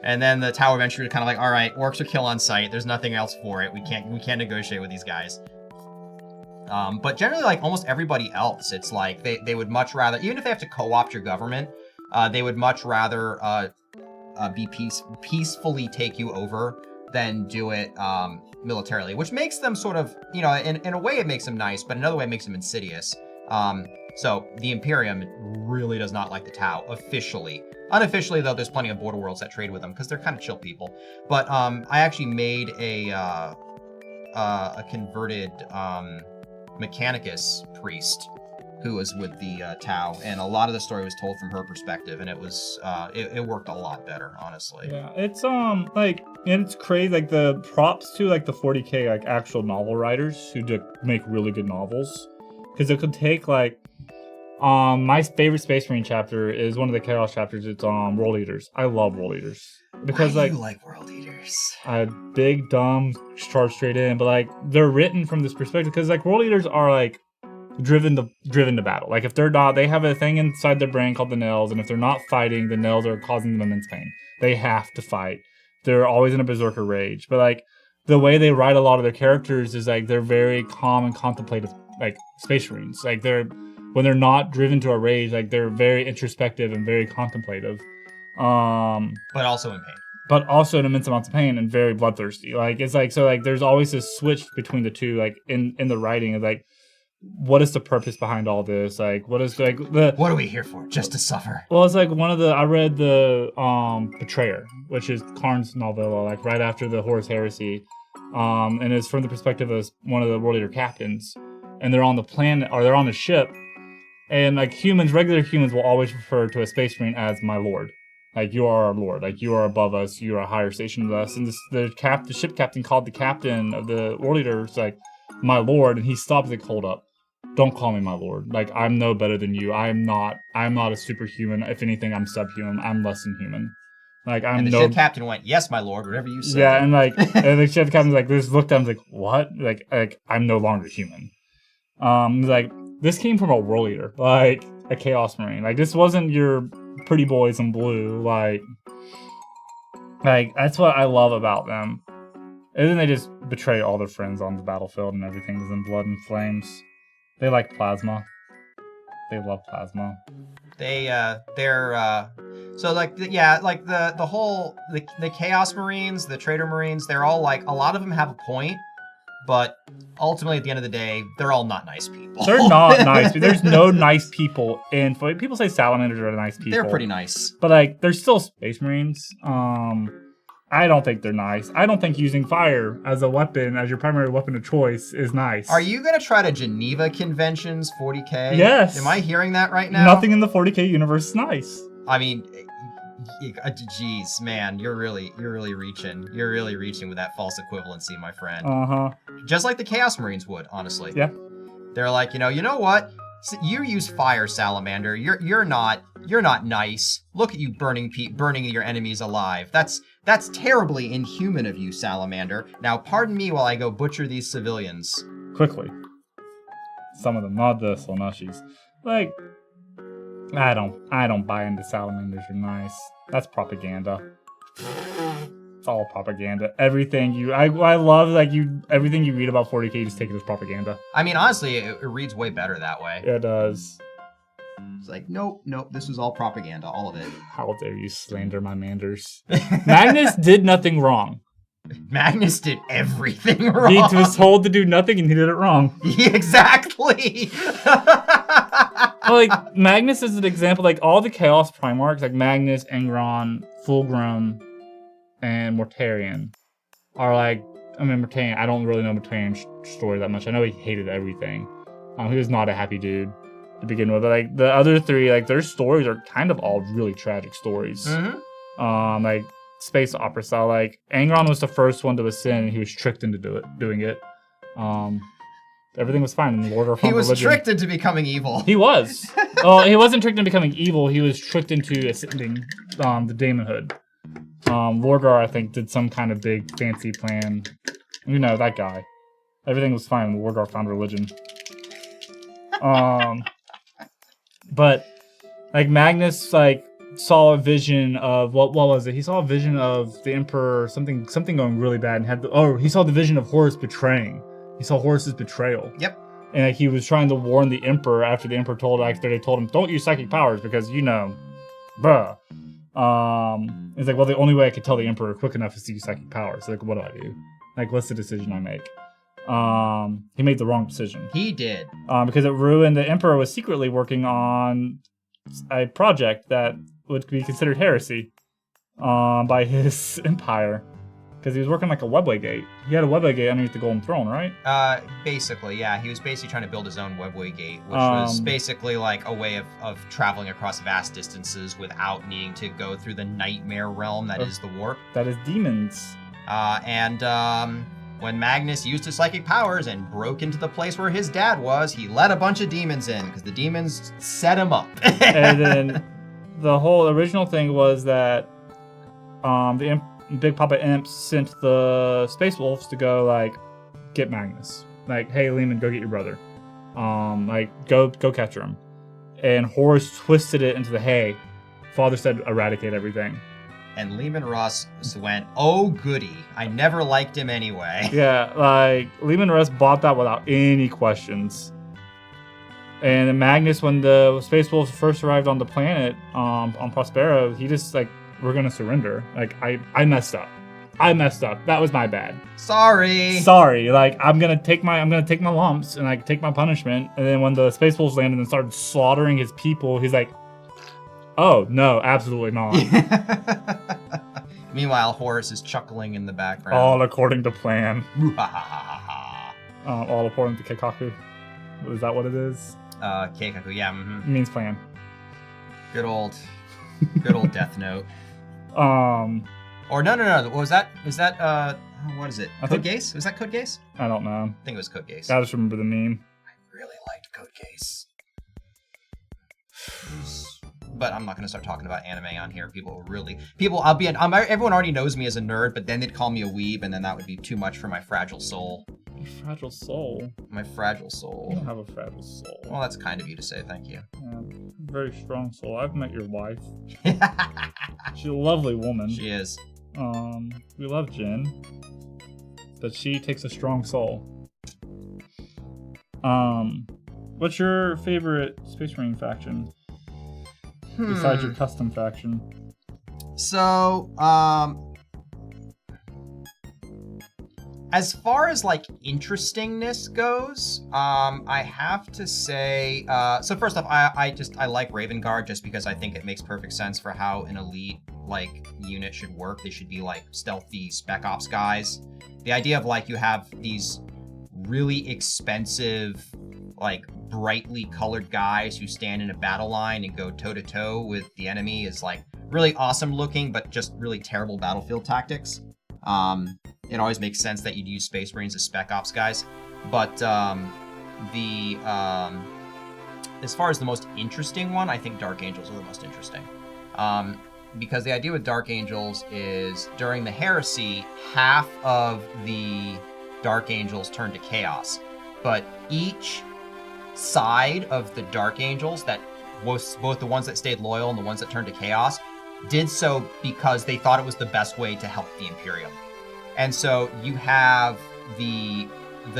And then the Tower eventually kind of like, all right, orcs are kill on sight. There's nothing else for it. We can't negotiate with these guys. But generally, like almost everybody else, it's like they would much rather, even if they have to co-opt your government, they would much rather peacefully take you over than do it militarily, which makes them sort of, in a way it makes them nice, but another way it makes them insidious. So the Imperium really does not like the Tau officially. Unofficially, though, there's plenty of border worlds that trade with them because they're kind of chill people. But I actually made a converted Mechanicus priest who was with the Tau, and a lot of the story was told from her perspective, and it was it worked a lot better, honestly. Yeah, it's like, and it's crazy, like the props to like the 40K like actual novel writers who do make really good novels, because it could take like. My favorite Space Marine chapter is one of the Chaos chapters. It's World Eaters. I love World Eaters because Why do you like World Eaters? Big, dumb, charge straight in, but like they're written from this perspective because like World Eaters are like driven to battle. Like if they're not, they have a thing inside their brain called the nails, and if they're not fighting, the nails are causing them immense pain. They have to fight. They're always in a berserker rage. But like the way they write a lot of their characters is like they're very calm and contemplative, like Space Marines. Like when they're not driven to a rage, like they're very introspective and very contemplative. But also in pain. But also in immense amounts of pain and very bloodthirsty. Like it's like, so like there's always this switch between the two, like in the writing of like, what is the purpose behind all this? Like what is like what are we here for? Just to suffer. Well, it's like I read the Betrayer, which is Karn's novella, like right after the Horus Heresy. And it's from the perspective of one of the World Eater captains. And they're on the planet, or they're on the ship. And like regular humans will always refer to a Space Marine as my lord. Like, you are our lord. Like, you are above us. You are a higher station than us. And the ship captain called the captain of the World Eaters like my lord, and he stopped like, hold up. Don't call me my lord. Like, I'm no better than you. I'm not a superhuman. If anything, I'm subhuman. I'm less than human. Like, and the ship captain went, yes, my lord, whatever you say. Yeah, and like and the ship captain's like, just looked at him like, what? Like I'm no longer human. Like, this came from a World Eater, like a Chaos Marine. Like, this wasn't your pretty boys in blue. Like that's what I love about them. And then they just betray all their friends on the battlefield, and everything is in blood and flames. They like plasma. They love plasma. So like the Chaos Marines, the Traitor Marines, they're all like, a lot of them have a point, but ultimately, at the end of the day, they're all not nice people. They're not nice. There's no nice people in. People say salamanders are nice people. They're pretty nice, but like they're still Space Marines. I don't think they're nice. I don't think using fire as a weapon, as your primary weapon of choice, is nice. Are you going to try to Geneva Conventions 40K? Yes. Am I hearing that right now? Nothing in the 40K universe is nice. I mean, geez, man, you're really reaching. You're really reaching with that false equivalency, my friend. Uh-huh. Just like the Chaos Marines would, honestly. Yeah. They're like, you know what? You use fire, Salamander. You're not nice. Look at you burning your enemies alive. That's terribly inhuman of you, Salamander. Now, pardon me while I go butcher these civilians. Quickly. Some of them, not the Slonashis. Like, I don't buy into salamanders are nice. That's propaganda. It's all propaganda. Everything I love everything you read about 40K, you just take it as propaganda. I mean, honestly, it reads way better that way. It does. It's like, nope, this was all propaganda, all of it. How dare you slander my Manders? Magnus did nothing wrong. Magnus did everything wrong. He was told to do nothing and he did it wrong. Exactly. Like, Magnus is an example, like all the Chaos Primarchs, like Magnus, Angron, Fulgrim, and Mortarion are like, Mortarion, I don't really know Mortarion's story that much. I know he hated everything. He was not a happy dude to begin with. But like the other three, like their stories are kind of all really tragic stories. Mm-hmm. Like space opera style. Like Angron was the first one to ascend, and he was tricked into doing it. Everything was fine. And Lord he was tricked into becoming evil. He was. He wasn't tricked into becoming evil. He was tricked into ascending the daemonhood. Lorgar, I think, did some kind of big fancy plan. You know, that guy. Everything was fine when Lorgar found religion. But like Magnus, like saw a vision of what was it? He saw a vision of the Emperor, something going really bad, and he saw the vision of Horus betraying. He saw Horus's betrayal. Yep. And like, he was trying to warn the Emperor after the Emperor told him, don't use psychic powers because bruh. It's like, well, the only way I could tell the Emperor quick enough is to use psychic powers. So like, what do I do? Like, what's the decision I make? He made the wrong decision. He did. Because it ruined. The Emperor was secretly working on a project that would be considered heresy by his empire. Because he was working like a webway gate. He had a webway gate underneath the Golden Throne, right? Basically, yeah. He was basically trying to build his own webway gate, which was basically like a way of traveling across vast distances without needing to go through the nightmare realm that is the warp. That is demons. When Magnus used his psychic powers and broke into the place where his dad was, he let a bunch of demons in because the demons set him up. And then the whole original thing was that the Big Papa Imps sent the Space Wolves to go like get Magnus. Like, hey Lehman, go get your brother. Go capture him. And Horus twisted it into the hey. Father said eradicate everything. And Lehman Russ went, oh goody, I never liked him anyway. Yeah, like Lehman Russ bought that without any questions. And then Magnus, when the Space Wolves first arrived on the planet, on Prospero, he just like, we're gonna surrender. Like, I messed up. That was my bad. Sorry. Like, I'm gonna take my lumps and like take my punishment. And then when the Space Wolves landed and started slaughtering his people, he's like, oh no, absolutely not. Meanwhile, Horus is chuckling in the background. All according to plan. All according to Keikaku. Is that what it is? Keikaku, yeah. Mm-hmm. It means plan. Good old Death Note. Or no. What was that? Is that what is it? Code Geass? Was that Code Geass? I don't know. I think it was Code Geass. I just remember the meme. I really liked Code Geass. But I'm not going to start talking about anime on here. Everyone already knows me as a nerd, but then they'd call me a weeb, and then that would be too much for my fragile soul. Your fragile soul? My fragile soul. You don't have a fragile soul. Well, that's kind of you to say, thank you. Yeah, very strong soul. I've met your wife. She's a lovely woman. She is. We love Jen, but she takes a strong soul. What's your favorite Space Marine faction? Besides your custom faction. So, As far as like interestingness goes, I have to say, so first off, I like Raven Guard just because I think it makes perfect sense for how an elite like unit should work. They should be like stealthy spec ops guys. The idea of like you have these really expensive, like brightly colored guys who stand in a battle line and go toe to toe with the enemy is like really awesome looking, but just really terrible battlefield tactics. It always makes sense that you'd use Space Marines as spec ops guys, but as far as the most interesting one, I think Dark Angels are the most interesting. Because the idea with Dark Angels is during the Heresy, half of the Dark Angels turn to Chaos, but each side of the Dark Angels, that was both the ones that stayed loyal and the ones that turned to Chaos, did so because they thought it was the best way to help the Imperium. And so you have the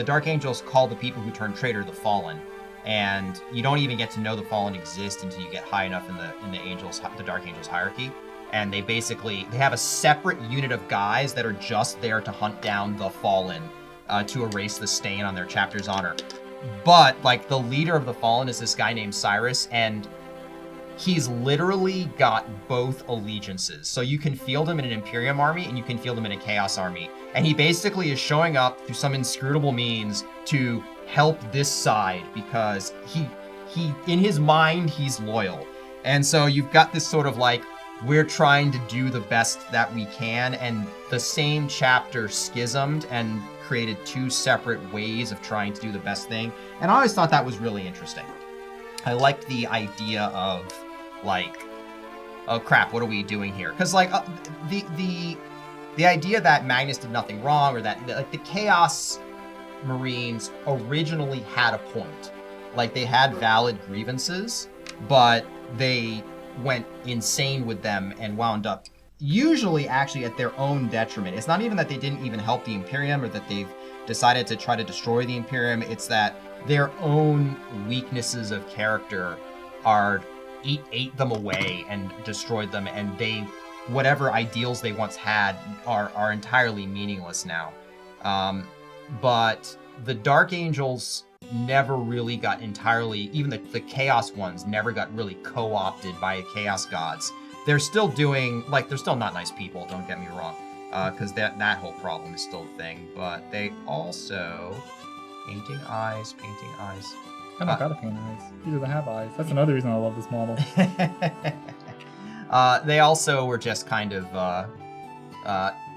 Dark Angels call the people who turn traitor the Fallen, and you don't even get to know the Fallen exist until you get high enough in the Dark Angels hierarchy. And they have a separate unit of guys that are just there to hunt down the Fallen, to erase the stain on their chapter's honor. But like the leader of the Fallen is this guy named Cyrus, and he's literally got both allegiances. So you can field him in an Imperium army and you can field him in a Chaos army. And he basically is showing up through some inscrutable means to help this side because he in his mind, he's loyal. And so you've got this sort of like, we're trying to do the best that we can, and the same chapter schismed and created two separate ways of trying to do the best thing. And I always thought that was really interesting. I liked the idea of like, oh crap, what are we doing here? Because like the idea that Magnus did nothing wrong, or that like the Chaos Marines originally had a point. Like they had valid grievances, but they went insane with them and wound up usually actually at their own detriment. It's not even that they didn't even help the Imperium or that they've decided to try to destroy the Imperium. It's that their own weaknesses of character ate them away and destroyed them, and whatever ideals they once had are entirely meaningless now. But the Dark Angels never really got entirely, even the Chaos ones never got really co-opted by the Chaos Gods. They're still they're still not nice people, don't get me wrong, because that whole problem is still a thing, but they also... Painting eyes. I don't gotta paint eyes. He doesn't have eyes. That's another reason I love this model. They also were just kind of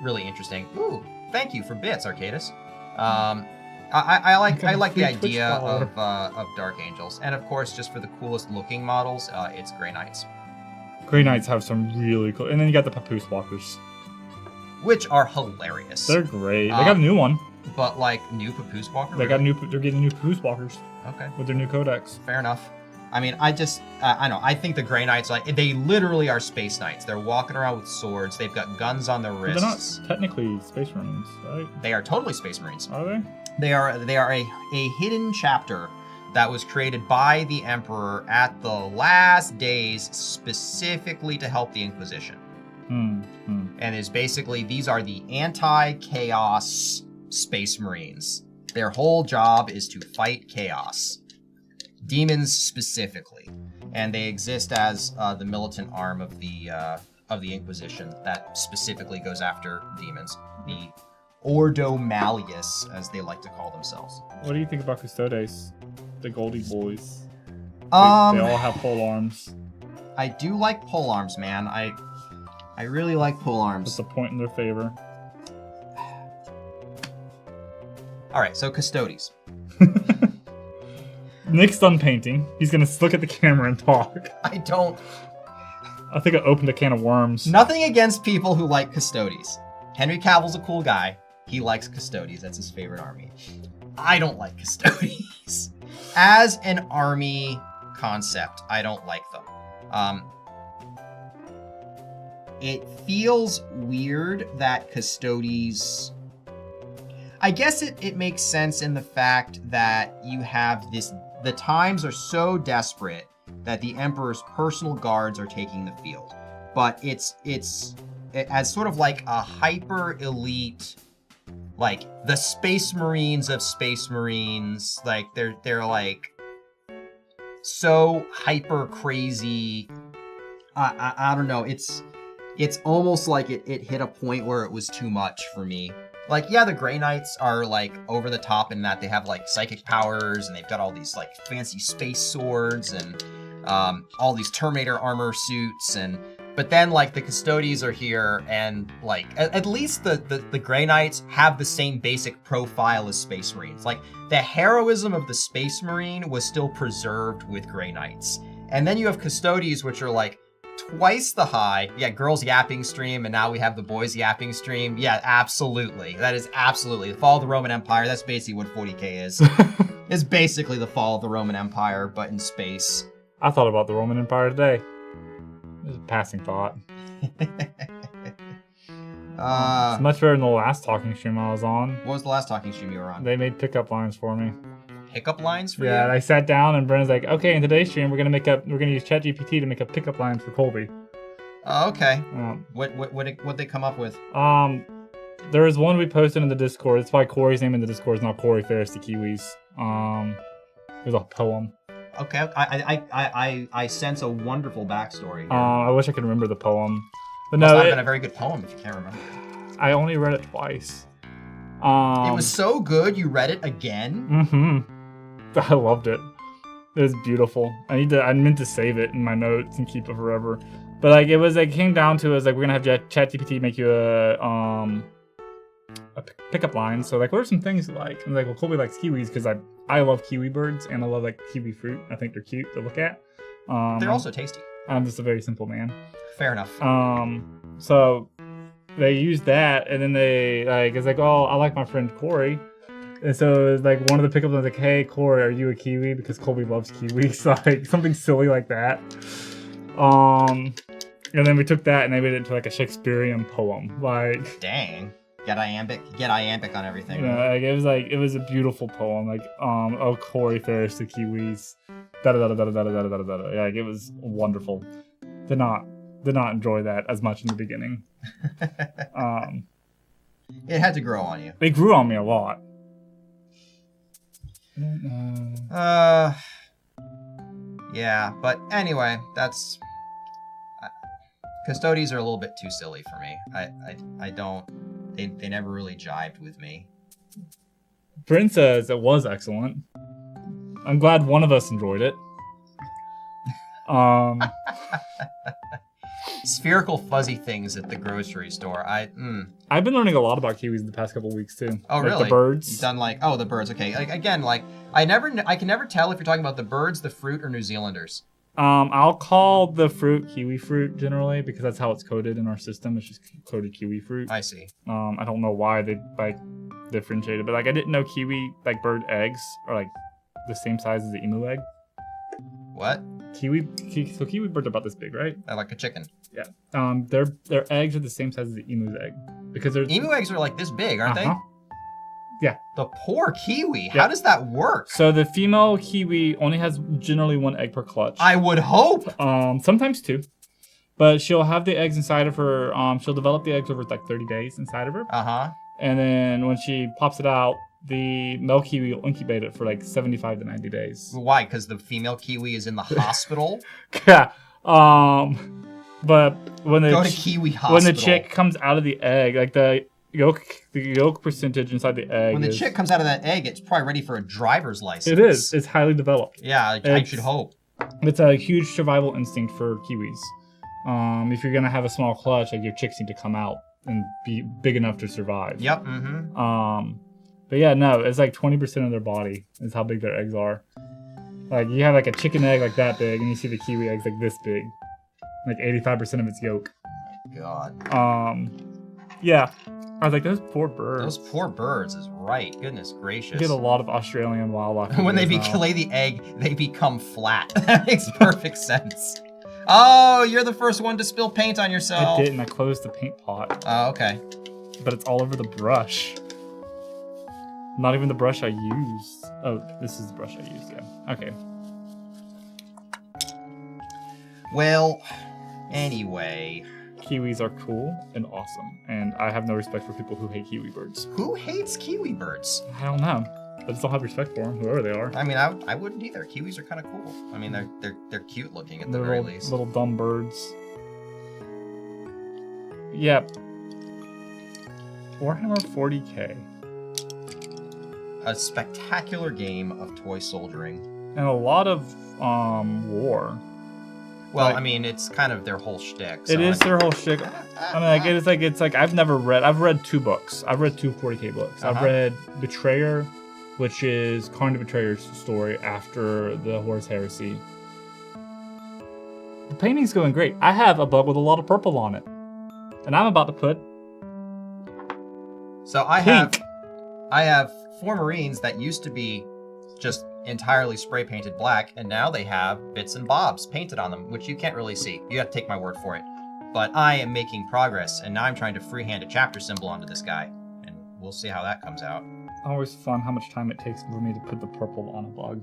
really interesting. Ooh, thank you for bits, Arcadis. I like the idea of Dark Angels, and of course, just for the coolest looking models, it's Grey Knights. Grey Knights have some really cool, and then you got the Papoose Walkers, which are hilarious. They're great. They got a new one. But like new Papoose Walker. They're getting new Papoose Walkers. Okay. With their new codex. Fair enough. I mean, I know. I think the Grey Knights, like, they literally are Space Knights. They're walking around with swords. They've got guns on their wrists. They're not technically Space Marines, right? They are totally Space Marines. Are they? They are a hidden chapter that was created by the Emperor at the last days specifically to help the Inquisition. And is basically, these are the anti-chaos Space Marines. Their whole job is to fight chaos. Demons specifically. And they exist as the militant arm of the Inquisition that specifically goes after demons. The Ordo Malleus, as they like to call themselves. What do you think about Custodes? The Goldie boys. They all have pole arms. I do like pole arms, man. I really like pole arms. That's a point in their favor. All right, so Custodes. Nick's done painting. He's gonna look at the camera and talk. I think I opened a can of worms. Nothing against people who like Custodes. Henry Cavill's a cool guy. He likes Custodes. That's his favorite army. I don't like Custodes. As an army concept, I don't like them. It feels weird that Custodes... I guess it makes sense in the fact that you have this... The times are so desperate that the Emperor's personal guards are taking the field. But it's as sort of like a hyper-elite like the Space Marines of Space Marines. Like they're like so hyper crazy. I don't know. It's almost like it hit a point where it was too much for me. Like, yeah, the Grey Knights are like over the top in that they have like psychic powers and they've got all these like fancy space swords and all these Terminator armor suits but then like the Custodies are here and like at least the Grey Knights have the same basic profile as Space Marines. Like the heroism of the Space Marine was still preserved with Grey Knights. And then you have Custodies, which are like twice the high. Yeah, girls yapping stream, and now we have the boys yapping stream. Yeah, absolutely. That is absolutely. The fall of the Roman Empire, that's basically what 40K is. It's basically the fall of the Roman Empire, but in space. I thought about the Roman Empire today. It was a passing thought. It's much better than the last talking stream I was on. What was the last talking stream you were on? They made pickup lines for me. Pickup lines for you? Yeah, I sat down and Brennan's like, okay, in today's stream we're gonna use ChatGPT to make up pickup lines for Colby. Oh, okay. What they come up with? There was one we posted in the Discord. It's why Corey's name in the Discord is not Corey Ferris the Kiwis. It was a poem. Okay, I sense a wonderful backstory here. I wish I could remember the poem. But Must no, not have been a very good poem if you can't remember. I only read it twice. It was so good you read it again? Mm-hmm. I loved it. It was beautiful. I meant to save it in my notes and keep it forever. But like it came down to we're gonna have ChatGPT make you a pickup line. So like, what are some things you like? And like, well, Colby likes kiwis because I love kiwi birds and I love like kiwi fruit. I think they're cute to look at. They're also tasty. I'm just a very simple man. Fair enough. So they used that, and then it's like, oh, I like my friend Corey. And so it's like one of the pickups was like, hey, Corey, are you a Kiwi? Because Colby loves kiwis. Like something silly like that. And then we took that and they made it into like a Shakespearean poem. Like, dang. Get iambic on everything. You know, like it was a beautiful poem. Like, oh, Corey Ferris, the Kiwis. Da da da da da da da da da da. Yeah, like it was wonderful. Did not enjoy that as much in the beginning. It had to grow on you. It grew on me a lot. Yeah, but anyway, that's Custodies are a little bit too silly for me. I don't. They never really jived with me. Bryn says it was excellent. I'm glad one of us enjoyed it. Spherical fuzzy things at the grocery store. I've been learning a lot about kiwis the past couple weeks too. Oh, like really? The birds. You've done the birds. Okay. Like, again, like I can never tell if you're talking about the birds, the fruit, or New Zealanders. I'll call the fruit kiwi fruit generally because that's how it's coded in our system. It's just coded kiwi fruit. I see. I don't know why they like differentiated, but like I didn't know kiwi like bird eggs are like the same size as the emu egg. What? Kiwi birds are about this big, right? They're like a chicken. Yeah. Their eggs are the same size as the emu's egg because emu eggs are like this big, aren't they? Yeah. The poor kiwi. Yep. How does that work? So the female kiwi only has generally one egg per clutch. I would hope. Sometimes two. But she'll have the eggs inside of her. She'll develop the eggs over like 30 days inside of her. Uh-huh. And then when she pops it out, the male kiwi will incubate it for like 75 to 90 days. Why? Because the female kiwi is in the hospital? Yeah. But when Go to kiwi hospital. When the chick comes out of the egg, like the yolk percentage inside the egg. When the chick comes out of that egg, it's probably ready for a driver's license. It is. It's highly developed. Yeah, I should hope. It's a huge survival instinct for kiwis. If you're gonna have a small clutch, like your chicks need to come out and be big enough to survive. Yep. Mm-hmm. But yeah, no, it's like 20% of their body is how big their eggs are. Like you have like a chicken egg like that big, and you see the kiwi eggs like this big, like 85% of its yolk. God. Yeah. I was like, those poor birds. Those poor birds is right. Goodness gracious. You get a lot of Australian wildlife. When they lay the egg, they become flat. That makes perfect sense. Oh, you're the first one to spill paint on yourself. I didn't. I closed the paint pot. Oh, okay. But it's all over the brush. Not even the brush I used. Oh, this is the brush I used, yeah. Okay. Well, anyway. kiwis are cool and awesome, and I have no respect for people who hate kiwi birds. Who hates kiwi birds? I don't know. I just don't have respect for them, whoever they are. I mean, I wouldn't either. Kiwis are kind of cool. I mean, they're cute looking at the very least. Little dumb birds. Yep. Warhammer 40k. A spectacular game of toy soldiering. And a lot of war. Well, I mean, it's kind of their whole shtick. So it is their whole shtick. I mean, it's like I've read 2 books. I've read 2 40k books. I've read Betrayer, which is Karn the Betrayer's story after the Horus Heresy. The painting's going great. I have a bug with a lot of purple on it. And I'm about to put So I have 4 Marines that used to be just entirely spray painted black, and now they have bits and bobs painted on them, which you can't really see. You have to take my word for it. But I am making progress, and now I'm trying to freehand a chapter symbol onto this guy, and we'll see how that comes out. Always fun how much time it takes for me to put the purple on a bug.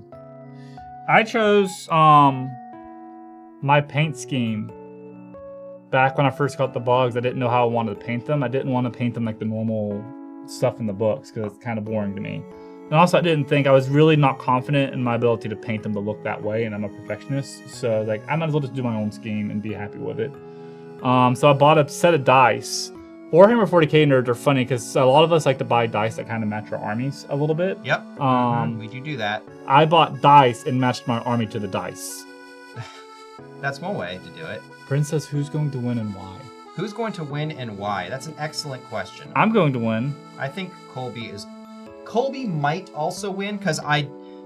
I chose my paint scheme. Back when I first got the bugs, I didn't know how I wanted to paint them. I didn't want to paint them like the normal stuff in the books because it's kind of boring to me. And also, I was really not confident in my ability to paint them to look that way, and I'm a perfectionist. So like, I might as well just do my own scheme and be happy with it. So I bought a set of dice. Warhammer 40k nerds are funny because a lot of us like to buy dice that kind of match our armies a little bit. Yep. We do that. I bought dice and matched my army to the dice. That's one way to do it. Princess, who's going to win and why? Who's going to win and why? That's an excellent question. I'm going to win. I think Colby might also win because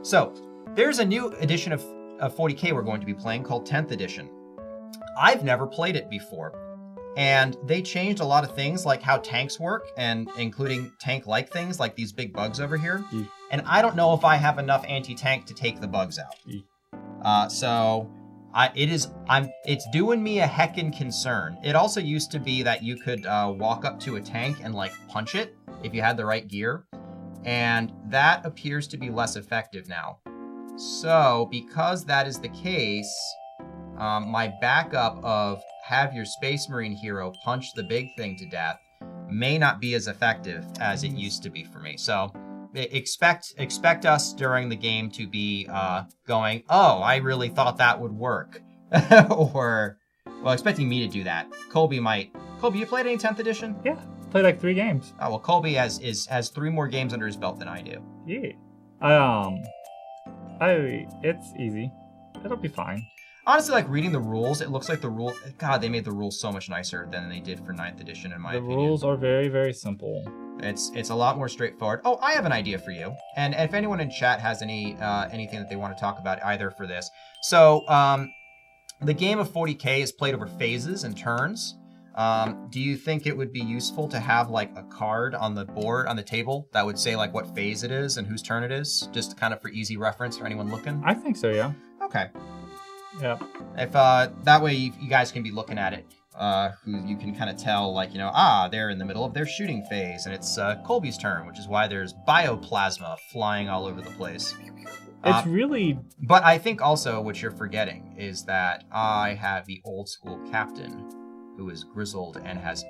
So there's a new edition of 40k we're going to be playing called 10th edition. I've never played it before. And they changed a lot of things like how tanks work, and including tank-like things like these big bugs over here. And I don't know if I have enough anti-tank to take the bugs out. It's doing me a heckin' concern. It also used to be that you could walk up to a tank and like punch it if you had the right gear, and that appears to be less effective now. So because that is the case, my backup of have your Space Marine hero punch the big thing to death may not be as effective as it used to be for me. So expect us during the game to be going, oh, I really thought that would work. Or, well, expecting me to do that. Colby, you played any 10th edition? Yeah, played like 3 games. Oh, well, Colby has 3 more games under his belt than I do. Yeah. It's easy. It'll be fine. Honestly, like reading the rules, it looks like God, they made the rules so much nicer than they did for 9th edition, in my opinion. The rules are very, very simple. It's a lot more straightforward. Oh, I have an idea for you. And if anyone in chat has anything that they want to talk about either for this. So, the game of 40k is played over phases and turns. Do you think it would be useful to have like a card on the board, on the table, that would say like what phase it is and whose turn it is? Just kind of for easy reference for anyone looking? I think so, yeah. Okay. Yeah. If that way you guys can be looking at it, who you can kind of tell, like, they're in the middle of their shooting phase, and it's Colby's turn, which is why there's bioplasma flying all over the place. It's really... But I think also what you're forgetting is that I have the old school captain who is grizzled and has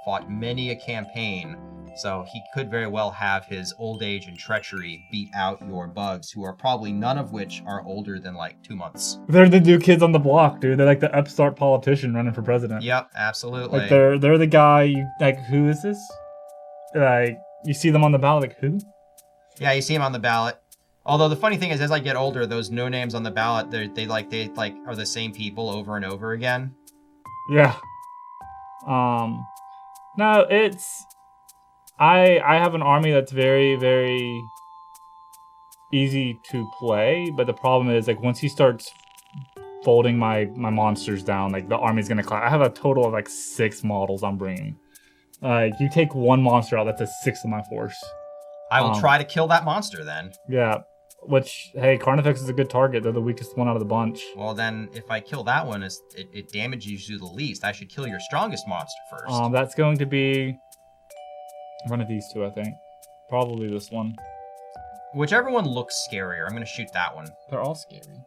fought many a campaign, so he could very well have his old age and treachery beat out your bugs, who are probably none of which are older than like 2 months. They're the new kids on the block, dude. They're like the upstart politician running for president. Yep, absolutely. Like they're the guy, who is this? Like, you see them on the ballot, like, who? Yeah, you see him on the ballot. Although the funny thing is, as I get older, those no names on the ballot, they are the same people over and over again. Yeah. No, it's... I have an army that's very, very easy to play, but the problem is, like, once he starts folding my monsters down, like, the army's gonna collapse. I have a total of, like, 6 models I'm bringing. You take 1 monster out, that's a 6th of my force. I will try to kill that monster, then. Yeah, which, hey, Carnifex is a good target. They're the weakest one out of the bunch. Well, then, if I kill that one, it damages you the least. I should kill your strongest monster first. That's going to be one of these 2, I think. Probably this one. Whichever one looks scarier, I'm going to shoot that one. They're all scary.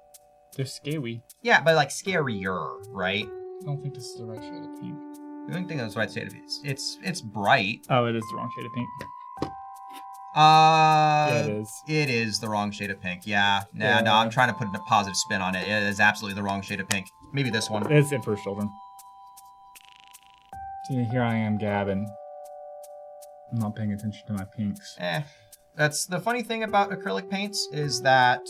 They're scary. Yeah, but like scarier, right? I don't think this is the right shade of pink. I don't think that's what I'd say. It's bright. Oh, it is the wrong shade of pink. Yeah, it is. It is the wrong shade of pink. Yeah. No, I'm trying to put a positive spin on it. It is absolutely the wrong shade of pink. Maybe this one. It's in First Children. See, here I am, Gavin. I'm not paying attention to my pinks. That's the funny thing about acrylic paints is that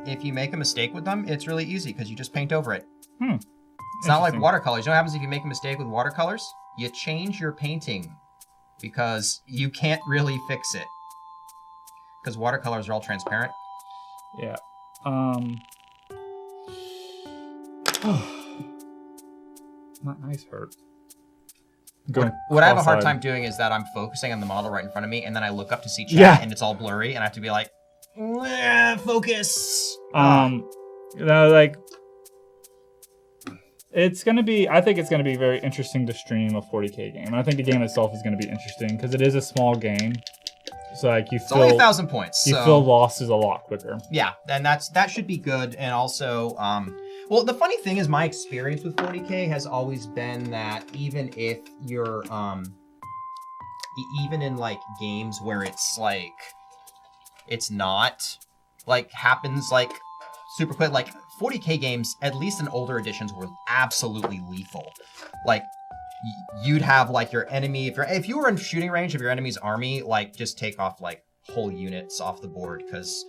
if you make a mistake with them, it's really easy because you just paint over it. It's not like watercolors. You know what happens if you make a mistake with watercolors? You change your painting because you can't really fix it. Because watercolors are all transparent. Yeah. My eyes hurt. What I have a hard time doing is that I'm focusing on the model right in front of me, and then I look up to see chat, and it's all blurry, and I have to be like, focus. It's gonna be. I think it's gonna be very interesting to stream a 40K game, and I think the game itself is gonna be interesting because it is a small game. So like it's only 1,000 points. You feel losses a lot quicker. Yeah, and that should be good, and also. Well, the funny thing is my experience with 40K has always been that even if you're, even in, like, games where it's, like, it's not, like, happens, like, super quick, like, 40K games, at least in older editions, were absolutely lethal. Like, you'd have, like, your enemy, if you were in shooting range of your enemy's army, like, just take off, like, whole units off the board, because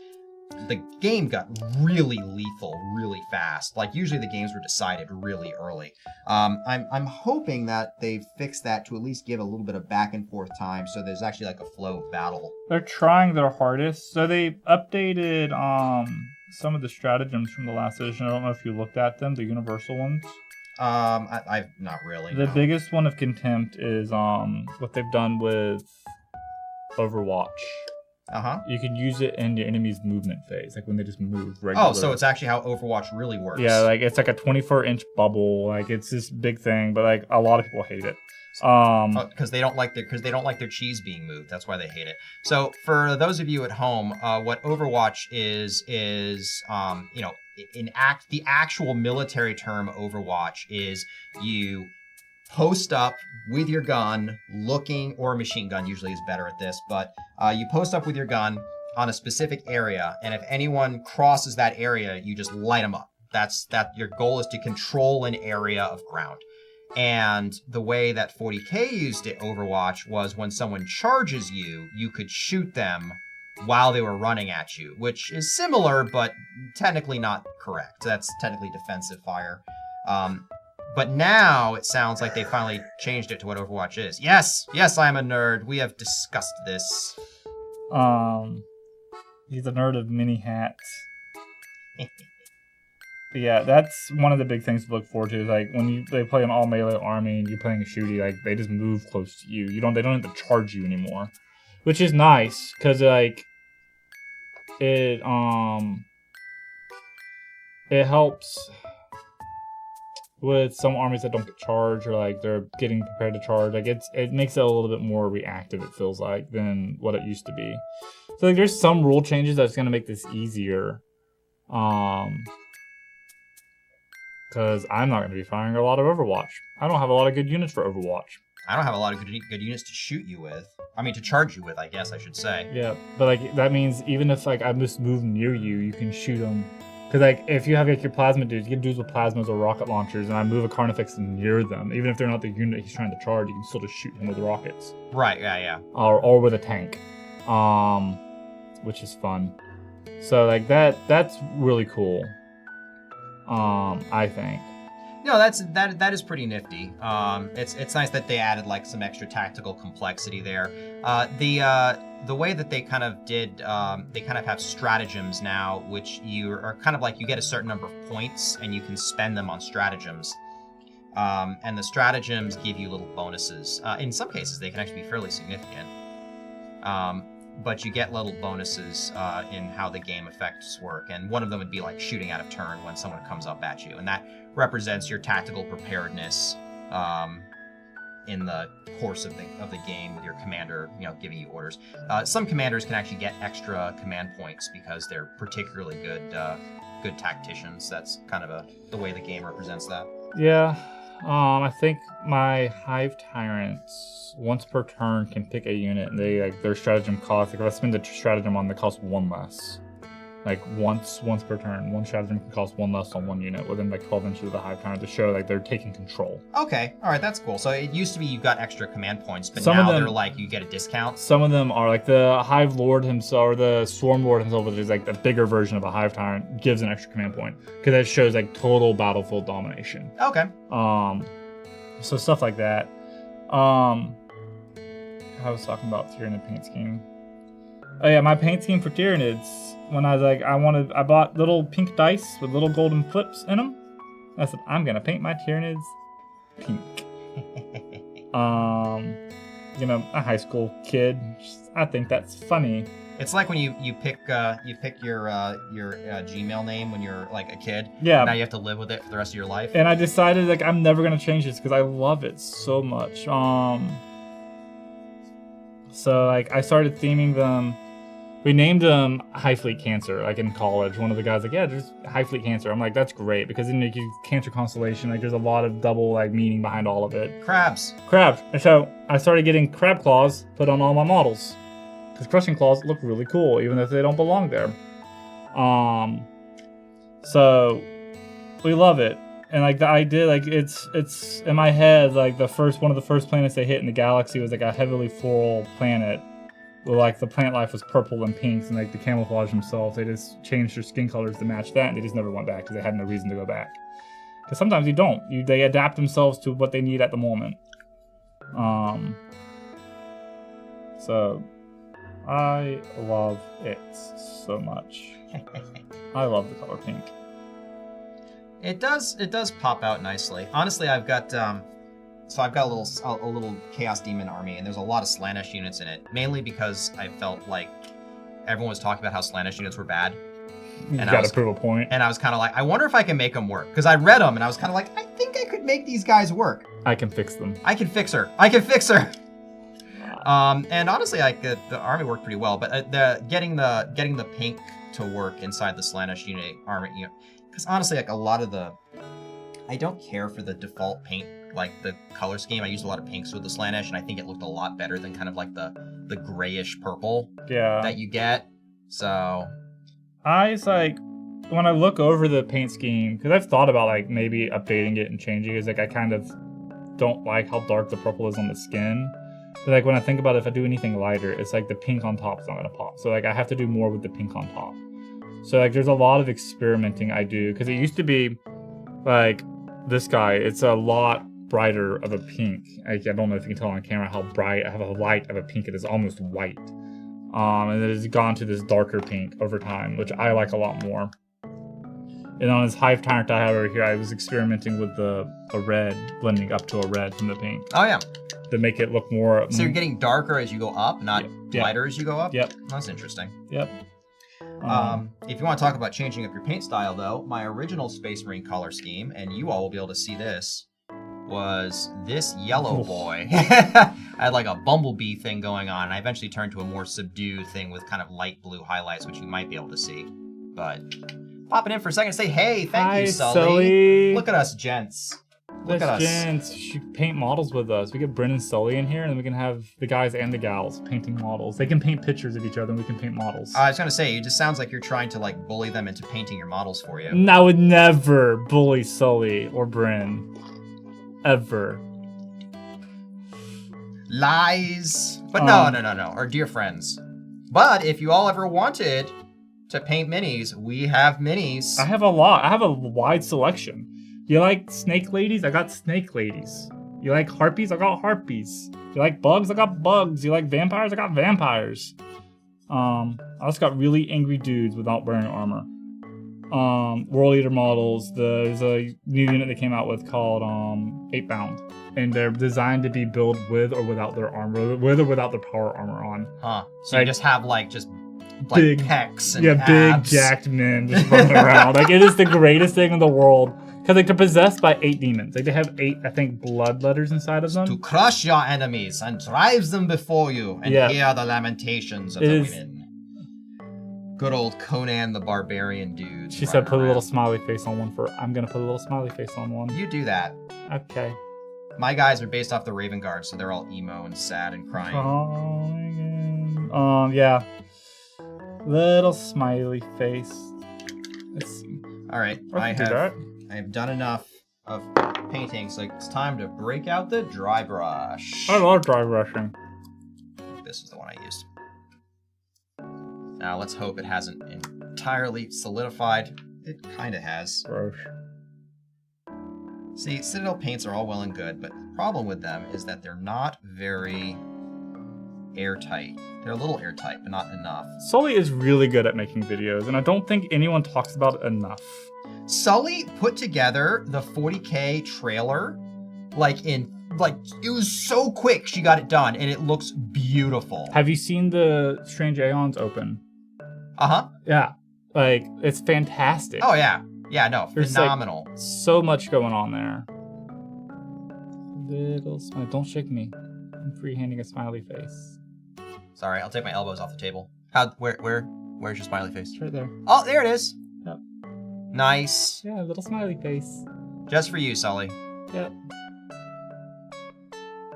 the game got really lethal really fast. Like, usually the games were decided really early. I'm hoping that they fix that to at least give a little bit of back and forth time so there's actually like a flow of battle. They're trying their hardest. So they updated some of the stratagems from the last edition. I don't know if you looked at them, the universal ones. I've not really. The biggest one of contempt is what they've done with Overwatch. You can use it in your enemy's movement phase, like when they just move regularly. Oh, so it's actually how Overwatch really works. Yeah, like it's like a 24-inch bubble. Like it's this big thing, but like a lot of people hate it. Because they don't like their cheese being moved. That's why they hate it. So for those of you at home, what Overwatch is you know, the actual military term Overwatch is you post up with your gun looking, or a machine gun usually is better at this, but you post up with your gun on a specific area, and if anyone crosses that area, you just light them up. Your goal is to control an area of ground. And the way that 40K used it, Overwatch, was when someone charges you, you could shoot them while they were running at you, which is similar, but technically not correct. That's technically defensive fire. But now it sounds like they finally changed it to what Overwatch is. Yes, I'm a nerd. We have discussed this. He's a nerd of many hats. But yeah, that's one of the big things to look forward to. Is like when they play an all melee army and you're playing a shooty, like they just move close to you. They don't have to charge you anymore, which is nice because like it helps with some armies that don't get charged or like they're getting prepared to charge. Like it makes it a little bit more reactive, it feels like, than what it used to be. So like there's some rule changes that's gonna make this easier. Because I'm not gonna be firing a lot of Overwatch. I don't have a lot of good units for Overwatch. I don't have a lot of good units to shoot you with. I mean, to charge you with, I guess I should say. Yeah, but like that means even if like I just move near you, you can shoot them. Because like if you have like your plasma dudes, you get dudes with plasmas or rocket launchers, and I move a Carnifex near them, even if they're not the unit he's trying to charge, you can still just shoot him with rockets. Right. Yeah. Or with a tank, which is fun. So like that's really cool. I think. No, that is pretty nifty. It's nice that they added like some extra tactical complexity there. The way that they kind of did, they kind of have stratagems now, which you are kind of like you get a certain number of points and you can spend them on stratagems. And the stratagems give you little bonuses. In some cases, they can actually be fairly significant. But you get little bonuses in how the game effects work, and one of them would be like shooting out of turn when someone comes up at you, and that represents your tactical preparedness in the course of the game with your commander, giving you orders. Some commanders can actually get extra command points because they're particularly good tacticians. That's kind of the way the game represents that. Yeah, I think my Hive Tyrants once per turn can pick a unit, and they their stratagem cost. Like if I spend the stratagem on, they cost 1 less. Like once per turn, one stratagem can cost 1 less on one unit within like 12 inches of the Hive Tyrant to show like they're taking control. Okay, all right, that's cool. So it used to be you got extra command points, but Some of now them- they're like you get a discount. Some of them are like the Hive Lord himself, or the Swarm Lord himself, which is like the bigger version of a Hive Tyrant, gives an extra command point because that shows like total battlefield domination. Okay. So stuff like that. I was talking about Tyranid paint scheme. Oh yeah, my paint scheme for Tyranids. When I was like, I bought little pink dice with little golden flips in them. I said, I'm gonna paint my Tyranids pink. A high school kid. I think that's funny. It's like when you pick your Gmail name when you're like a kid. Yeah. Now you have to live with it for the rest of your life. And I decided like I'm never gonna change this because I love it so much. So like I started theming them. We named them High Fleet Cancer, like in college. One of the guys like, yeah, just High Fleet Cancer. I'm like, that's great because then you Cancer constellation. Like there's a lot of double like meaning behind all of it. Crabs. And so I started getting crab claws put on all my models because crushing claws look really cool, even if they don't belong there. So we love it. And like the idea, like it's in my head, like one of the first planets they hit in the galaxy was like a heavily floral planet. Where like the plant life was purple and pinks, and like the camouflage themselves, they just changed their skin colors to match that, and they just never went back because they had no reason to go back. Because sometimes you don't. They adapt themselves to what they need at the moment. So I love it so much. I love the color pink. It does pop out nicely. Honestly, I've got a little Chaos Demon army, and there's a lot of Slaanesh units in it. Mainly because I felt like everyone was talking about how Slaanesh units were bad. You gotta prove a point. And I was kind of like, I wonder if I can make them work. Because I read them, and I was kind of like, I think I could make these guys work. I can fix them. I can fix her. And honestly, the army worked pretty well. But getting the pink to work inside the Slaanesh unit army, because honestly, like a lot of I don't care for the default paint, like the color scheme. I used a lot of pinks with the Slaanesh, and I think it looked a lot better than kind of like the grayish purple that you get. So it's like when I look over the paint scheme, because I've thought about like maybe updating it and changing it. It's like I kind of don't like how dark the purple is on the skin. But like when I think about it, if I do anything lighter, it's like the pink on top is not gonna pop. So like I have to do more with the pink on top. So like there's a lot of experimenting I do, because it used to be like this guy, it's a lot brighter of a pink. I don't know if you can tell on camera how bright, how light of a pink it is, almost white. And it has gone to this darker pink over time, which I like a lot more. And on his Hive Tyrant I have over here, I was experimenting with a red, blending up to a red from the pink. Oh yeah. To make it look more... So you're getting darker as you go up, not lighter as you go up? Yep. That's interesting. Yep. If you want to talk about changing up your paint style, though, my original Space Marine color scheme, and you all will be able to see this, was this yellow boy. I had like a bumblebee thing going on, and I eventually turned to a more subdued thing with kind of light blue highlights, which you might be able to see. But popping in for a second to say, hey, thank you, Sully. Look at us, gents. Look at us. Gents should paint models with us. We get Bryn and Sully in here, and then we can have the guys and the gals painting models. They can paint pictures of each other, and we can paint models. I was gonna say, it just sounds like you're trying to like bully them into painting your models for you. I would never bully Sully or Bryn. Ever. Lies. But no. Our dear friends. But if you all ever wanted to paint minis, we have minis. I have a lot. I have a wide selection. You like snake ladies? I got snake ladies. You like harpies? I got harpies. You like bugs? I got bugs. You like vampires? I got vampires. I also got really angry dudes without wearing armor. World Eater models. There's a new unit they came out with called 8-Bound. And they're designed to be built with or without their armor, with or without their power armor on. Huh. So like, you just have like big pecs and abs. Big jacked men just running around. Like it is the greatest thing in the world. Because like they're possessed by 8 demons. Like they have 8, I think, blood letters inside of them. To crush your enemies and drive them before you and hear the lamentations of the women. Good old Conan the Barbarian dudes. She said put a little smiley face on one for... I'm going to put a little smiley face on one. You do that. Okay. My guys are based off the Raven Guard, so they're all emo and sad and crying. Yeah. Little smiley face. Let's see. All right, I have done enough of painting, so it's time to break out the dry brush. I love dry brushing. This is the one I used. Now let's hope it hasn't entirely solidified. It kind of has. Gross. See, Citadel paints are all well and good, but the problem with them is that they're not very airtight. They're a little airtight, but not enough. Sully is really good at making videos, and I don't think anyone talks about it enough. Sully put together the 40K trailer, it was so quick she got it done, and it looks beautiful. Have you seen the Strange Aeons open? Uh-huh. Yeah. Like, it's fantastic. Oh, yeah. Yeah, no, There's phenomenal. Like, so much going on there. Little smile. Don't shake me. I'm freehanding a smiley face. Sorry, I'll take my elbows off the table. Where's your smiley face? It's right there. Oh, there it is. Yep. Nice. Yeah, little smiley face. Just for you, Sully. Yep.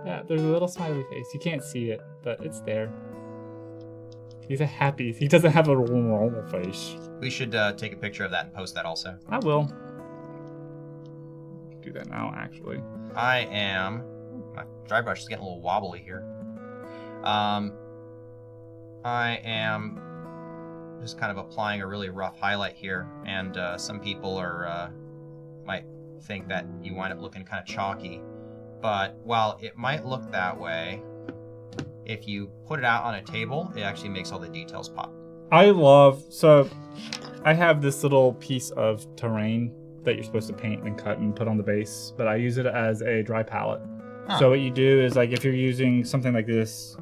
Yeah, there's a little smiley face. You can't see it, but it's there. He's a happy. He doesn't have a normal face. We should take a picture of that and post that also. I will. Do that now, actually. My dry brush is getting a little wobbly here. I am just kind of applying a really rough highlight here, and some people might think that you wind up looking kind of chalky. But while it might look that way, if you put it out on a table, it actually makes all the details pop. So I have this little piece of terrain that you're supposed to paint and cut and put on the base, but I use it as a dry palette. Huh. So what you do is, like, if you're using something like this,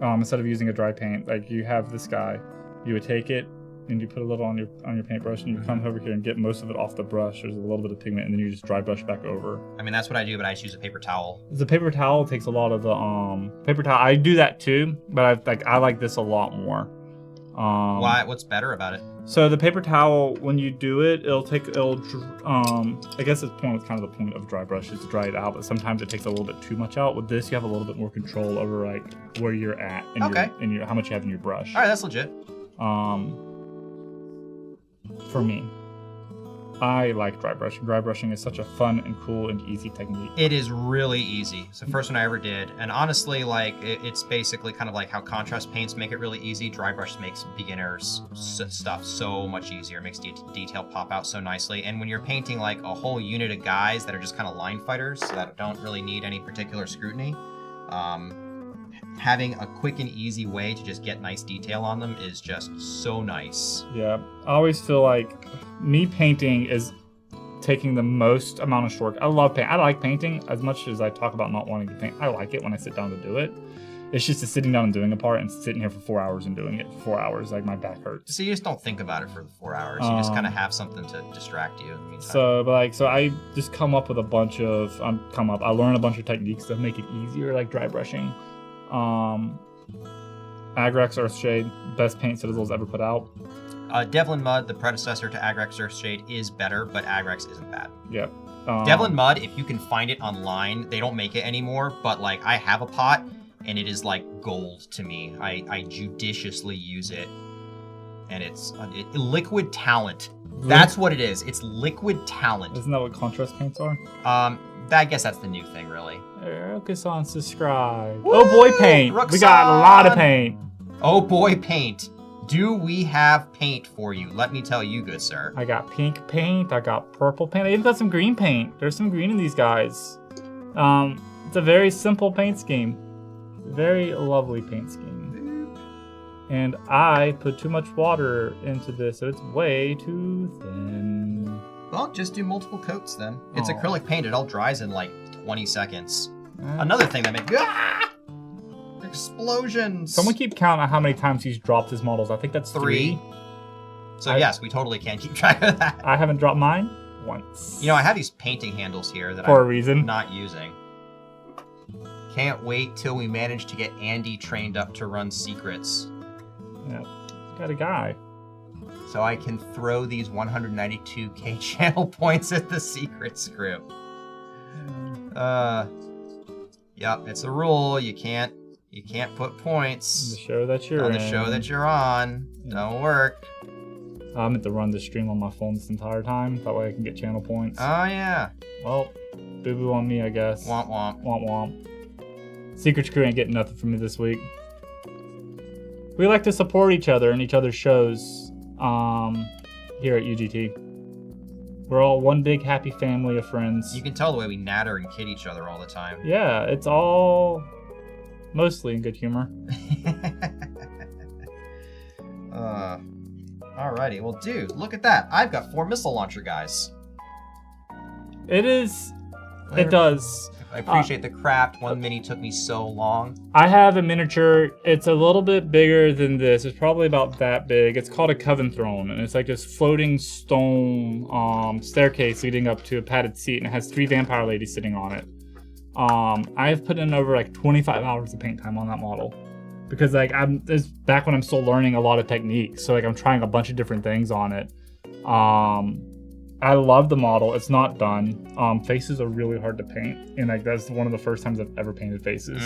instead of using a dry paint, like, you have this guy, you would take it and you put a little on your paintbrush, and you come over here and get most of it off the brush. There's a little bit of pigment, and then you just dry brush back over. I mean, that's what I do, but I just use a paper towel. The paper towel takes a lot of the paper towel. I do that too, but I like this a lot more. Why? What's better about it? So the paper towel, when you do it, I guess it's kind of the point of dry brush is to dry it out, but sometimes it takes a little bit too much out. With this, you have a little bit more control over, like, where you're at and how much you have in your brush. All right, that's legit. For me, I like dry brushing. Dry brushing is such a fun and cool and easy technique. It is really easy. It's the first one I ever did. And honestly, like, it's basically kind of like how contrast paints make it really easy. Dry brush makes beginners stuff so much easier. It makes detail pop out so nicely. And when you're painting, like, a whole unit of guys that are just kind of line fighters that don't really need any particular scrutiny, having a quick and easy way to just get nice detail on them is just so nice. Yeah, I always feel like me painting is taking the most amount of short. I love paint. I like painting as much as I talk about not wanting to paint. I like it when I sit down to do it. It's just sitting down and doing a part and sitting here for 4 hours and doing it for 4 hours. Like, my back hurts. So you just don't think about it for the 4 hours. You just kind of have something to distract you in the meantime. So I just come up with a bunch of, I learn a bunch of techniques to make it easier, like dry brushing. Agrax Earthshade, best paint Citadel's ever put out. Devlin Mud, the predecessor to Agrax Earthshade, is better, but Agrax isn't bad. Yep. Devlin Mud, if you can find it online, they don't make it anymore, but, like, I have a pot, and it is like gold to me. I judiciously use it, and it's liquid talent. That's what it is. It's liquid talent. Isn't that what contrast paints are? I guess that's the new thing, really. Focus on subscribe. Woo! Oh boy, paint. Roxanne! We got a lot of paint. Oh boy, paint. Do we have paint for you? Let me tell you, good sir. I got pink paint. I got purple paint. I even got some green paint. There's some green in these guys. It's a very simple paint scheme. Very lovely paint scheme. And I put too much water into this, so it's way too thin. Well, just do multiple coats then. It's acrylic paint. It all dries in like 20 seconds. Another thing that makes... Explosions! Someone keep count on how many times he's dropped his models. I think that's 3. So yes, we totally can keep track of that. I haven't dropped mine once. You know, I have these painting handles here that I'm not using. Can't wait till we manage to get Andy trained up to run secrets. Yeah. Got a guy. So I can throw these 192k channel points at the secret script. Yep, it's a rule. You can't put points The show that you're on in. the show that you're on. Don't work. I meant to run the stream on my phone this entire time. That way I can get channel points. Oh yeah. Well, boo-boo on me, I guess. Womp womp. Womp womp. Secret Crew ain't getting nothing from me this week. We like to support each other and each other's shows here at UGT. We're all one big happy family of friends. You can tell the way we natter and kid each other all the time. Yeah, it's all mostly in good humor. Alrighty, well dude, look at that. I've got 4 missile launcher guys. It is. It does. I appreciate the craft. One mini took me so long. I have a miniature. It's a little bit bigger than this. It's probably about that big. It's called a Coven Throne, and it's like this floating stone staircase leading up to a padded seat, and it has 3 vampire ladies sitting on it. I've put in over like 25 hours of paint time on that model because like it's back when I'm still learning a lot of techniques, so like I'm trying a bunch of different things on it. I love the model. It's not done. Faces are really hard to paint, and like that's one of the first times I've ever painted faces.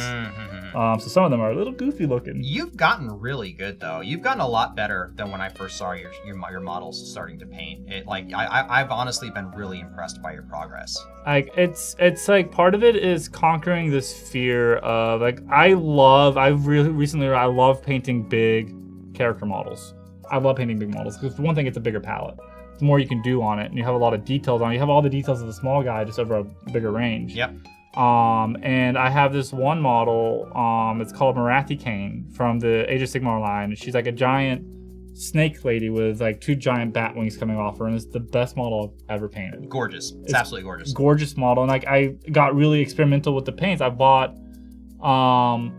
So some of them are a little goofy looking. You've gotten really good though. You've gotten a lot better than when I first saw your models starting to paint. It like I've honestly been really impressed by your progress. Like it's like part of it is conquering this fear of like I love painting big character models. I love painting big models because for one thing it's a bigger palette. The more you can do on it, and you have a lot of details on it. You have all the details of the small guy just over a bigger range. Yep. And I have this one model, it's called Marathi Kane from the Age of Sigmar line. She's like a giant snake lady with like 2 giant bat wings coming off her, and it's the best model I've ever painted. Gorgeous. It's absolutely gorgeous. Gorgeous model, and like I got really experimental with the paints. I bought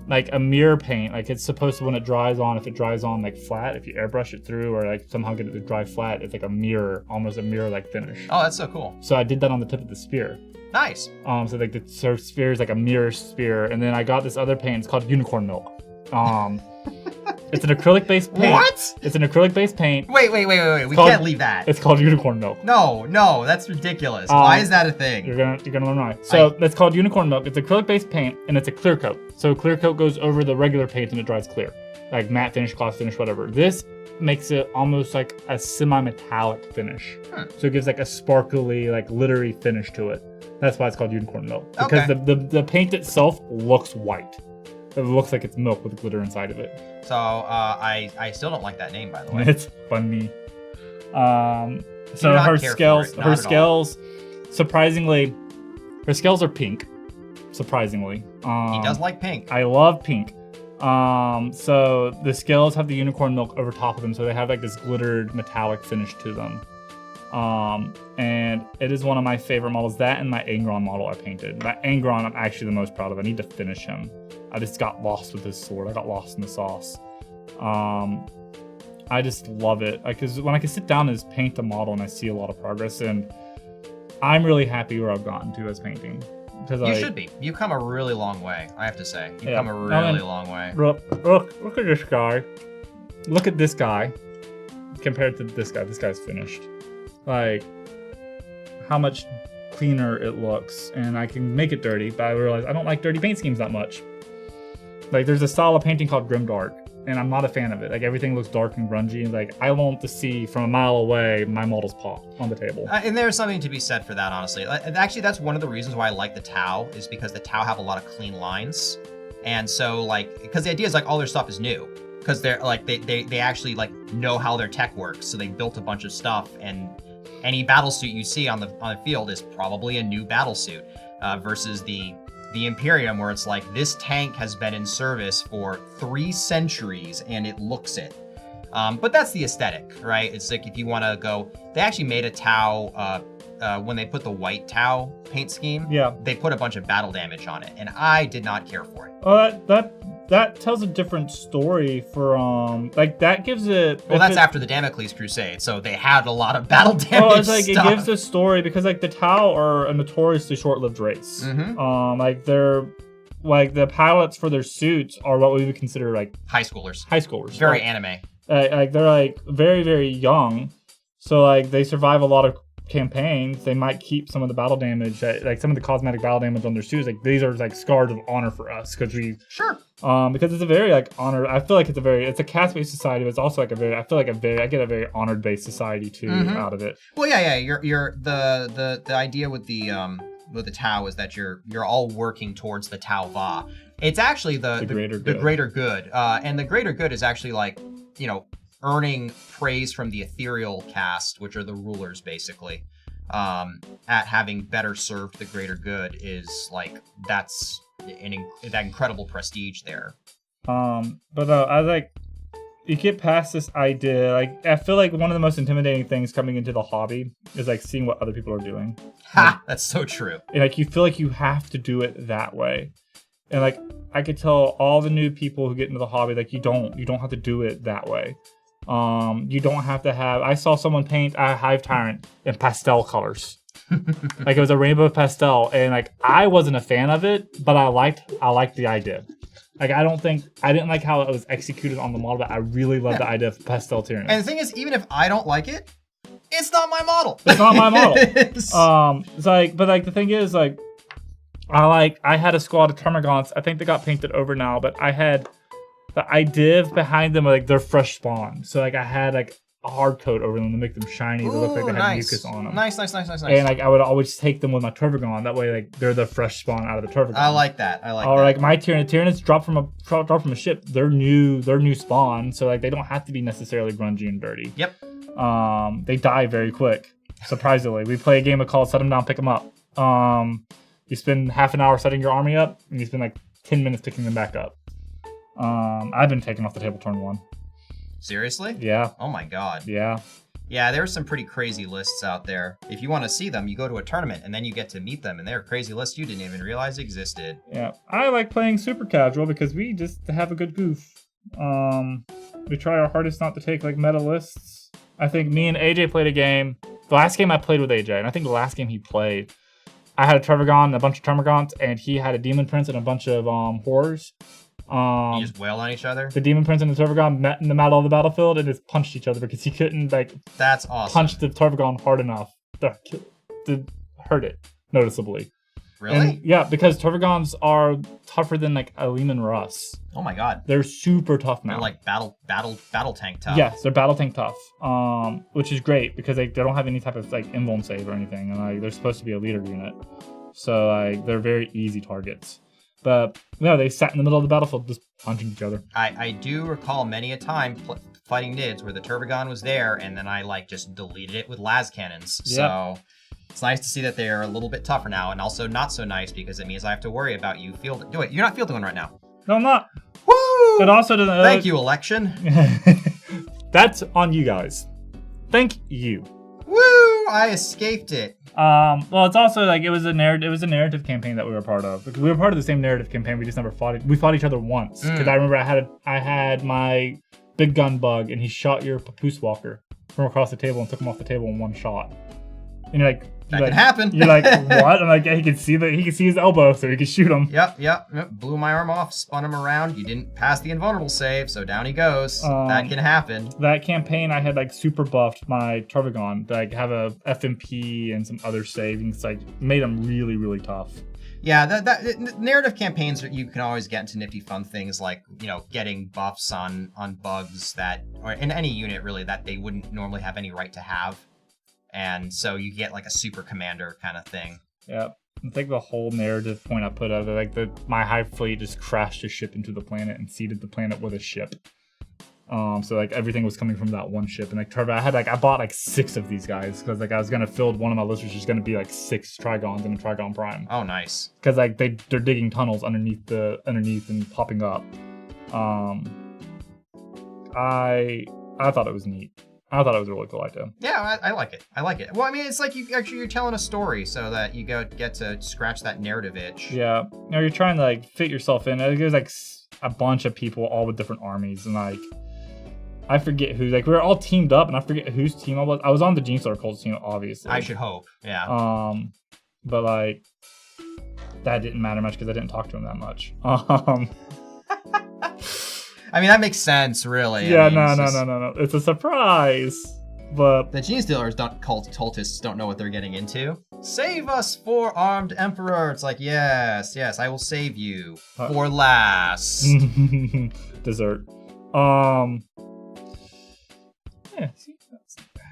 like a mirror paint. Like it's supposed to, when it dries on, if it dries on like flat, if you airbrush it through or like somehow get it to dry flat, it's like a mirror, almost a mirror like finish. Oh, that's so cool. So I did that on the tip of the spear. Nice. So like the spear is like a mirror spear, and then I got this other paint. It's called Unicorn Milk. It's an acrylic based paint. What? It's an acrylic based paint. Wait. We can't leave that. It's called Unicorn Milk. No, that's ridiculous. Why is that a thing? You're gonna learn why. So that's called Unicorn Milk. It's acrylic based paint, and it's a clear coat. So clear coat goes over the regular paint and it dries clear, like matte finish, gloss finish, whatever. This makes it almost like a semi-metallic finish. So it gives like a sparkly, like glittery finish to it. That's why it's called Unicorn Milk, because the paint itself looks white. It looks like it's milk with glitter inside of it. So I still don't like that name, by the way. It's funny. So her scales, surprisingly, her scales are pink. Surprisingly, he does like pink. I love pink. So the scales have the unicorn milk over top of them, so they have like this glittered metallic finish to them. And it is one of my favorite models. That and my Angron model I painted. That Angron I'm actually the most proud of. I need to finish him. I just got lost with his sword. I got lost in the sauce. I just love it. Because when I can sit down and just paint the model and I see a lot of progress, and I'm really happy where I've gotten to as painting. You should be. You've come a really long way, I have to say. You've come a really long way. Look at this guy. Look at this guy compared to this guy. This guy's finished. Like, how much cleaner it looks. And I can make it dirty, but I realize I don't like dirty paint schemes that much. Like, there's a style of painting called grimdark, and I'm not a fan of it. Like, everything looks dark and grungy. Like, I want to see from a mile away my model's paw on the table. And there's something to be said for that, honestly. Actually, that's one of the reasons why I like the Tau, is because the Tau have a lot of clean lines. And so, like, because the idea is, like, all their stuff is new. Because they're, like, they actually, like, know how their tech works. So they built a bunch of stuff, and any battle suit you see on the field is probably a new battle suit, versus the Imperium, where it's like, this tank has been in service for 3 centuries and it looks it. But that's the aesthetic, right? It's like, if you want to go, they actually made a Tau, when they put the white Tau paint scheme, they put a bunch of battle damage on it, and I did not care for it. Oh, that tells a different story for, like, that gives it... Well, that's after the Damocles Crusade, so they had a lot of battle damage. Oh, it's like, stuff. It gives a story, because, like, the Tau are a notoriously short-lived race. Mm-hmm. Like, they're... Like, the pilots for their suits are what we would consider, like... High schoolers. High schoolers. Very anime. Like they're like very, very young, so like they survive a lot of campaigns. They might keep some of the battle damage, like some of the cosmetic battle damage on their suits. Like these are like scars of honor for us because we because it's a very like honor. I feel like it's a caste-based society, but it's also like I get a very honored-based society too out of it. Well, yeah. You're the idea with the Tau is that you're all working towards the Tau Va. It's actually the greater good. And the greater good is actually like, earning praise from the ethereal caste, which are the rulers basically, at having better served the greater good is like, that's that incredible prestige there. But I like, you get past this idea, like, I feel like one of the most intimidating things coming into the hobby is like seeing what other people are doing. That's so true. And like, you feel like you have to do it that way. And like, I could tell all the new people who get into the hobby, like, you don't have to do it that way. You don't have to have. I saw someone paint a Hive Tyrant in pastel colors, like it was a rainbow pastel, and like I wasn't a fan of it, but I liked the idea. Like I didn't like how it was executed on the model, but I really loved the idea of pastel Tyrant. And the thing is, even if I don't like it, it's not my model. It's not my model. It's like, but like the thing is, like I had a squad of Termagants. I think they got painted over now, but I had. The idea behind them, like they're fresh spawn, so like I had like a hard coat over them to make them shiny. They look like they had mucus on them. Nice. And like I would always take them with my Turvagon. That way, like they're the fresh spawn out of the Turvagon. I like that. Or like my Tyranids drop from a ship. They're new spawn, so like they don't have to be necessarily grungy and dirty. Yep. They die very quick. Surprisingly, we play a game called Set Them Down, Pick Them Up. You spend half an hour setting your army up, and you spend like 10 minutes picking them back up. I've been taken off the table turn 1. Seriously? Yeah. Oh my god. Yeah. Yeah, there's some pretty crazy lists out there. If you want to see them, you go to a tournament and then you get to meet them, and they're crazy lists you didn't even realize existed. Yeah. I like playing super casual because we just have a good goof. We try our hardest not to take like meta lists. I think me and AJ played a game. The last game I played with AJ, and I think the last game he played, I had a Tervagon and a bunch of Termagants, and he had a Demon Prince and a bunch of horrors. You just wail on each other? The Demon Prince and the Tervagon met in the middle of the battlefield and just punched each other because he couldn't That's awesome. punch the Tervagon hard enough to hurt it noticeably. Really? And, yeah, because Tervagons are tougher than like a Lehman Russ. Oh my god. They're super tough now. They're like battle tank tough. Yes, they're battle tank tough. Which is great because they don't have any type of like invuln save or anything, and like they're supposed to be a leader unit. So like they're very easy targets. But no, they sat in the middle of the battlefield just punching each other. I do recall many a time fighting Nids where the Tervagon was there, and then I like just deleted it with las cannons. Yep. So it's nice to see that they're a little bit tougher now, and also not so nice because it means I have to worry about you field. Do it. You're not fielding one right now. No, I'm not. Woo! But also, thank you, election. That's on you guys. Thank you. Woo! I escaped it. Well, it's also like it was a narrative campaign that we were part of. We were part of the same narrative campaign. We just never fought it. We fought each other once because I remember I had my big gun bug and he shot your Papoose Walker from across the table and took him off the table in one shot. And you're like, that can happen. You're like, what? I'm like, yeah, he could see his elbow, so he could shoot him. Yep. Blew my arm off, spun him around. You didn't pass the invulnerable save, so down he goes. That can happen. That campaign, I had like super buffed my Tervagon to like have a FMP and some other savings, like made him really, really tough. Yeah, that narrative campaigns, you can always get into nifty fun things like, getting buffs on bugs that, or in any unit really, that they wouldn't normally have any right to have. And so you get like a super commander kind of thing. Yeah, I think the whole narrative point I put out there, like my Hive fleet just crashed a ship into the planet and seeded the planet with a ship. So like everything was coming from that one ship, and like I bought like 6 of these guys because like I was gonna field one of my lists, which is gonna be like 6 Trigons and a Trigon Prime. Oh, nice. Because like they're digging tunnels underneath and popping up. I thought it was neat. I thought it was a really cool idea. Yeah, I like it. Well, I mean, it's like you're telling a story so that you get to scratch that narrative itch. Yeah, you're trying to like fit yourself in. There's like a bunch of people all with different armies, and like I forget who. Like we were all teamed up, and I forget whose team I was. I was on the Gene Star Cult's team, obviously. I should hope. Yeah. But like that didn't matter much because I didn't talk to him that much. I mean, that makes sense, really. Yeah, I mean, no. It's a surprise. But the Gene Stealers cultists don't know what they're getting into. Save us, four-armed emperor. It's like, yes, I will save you for last. Dessert. Yeah, see, that's not bad.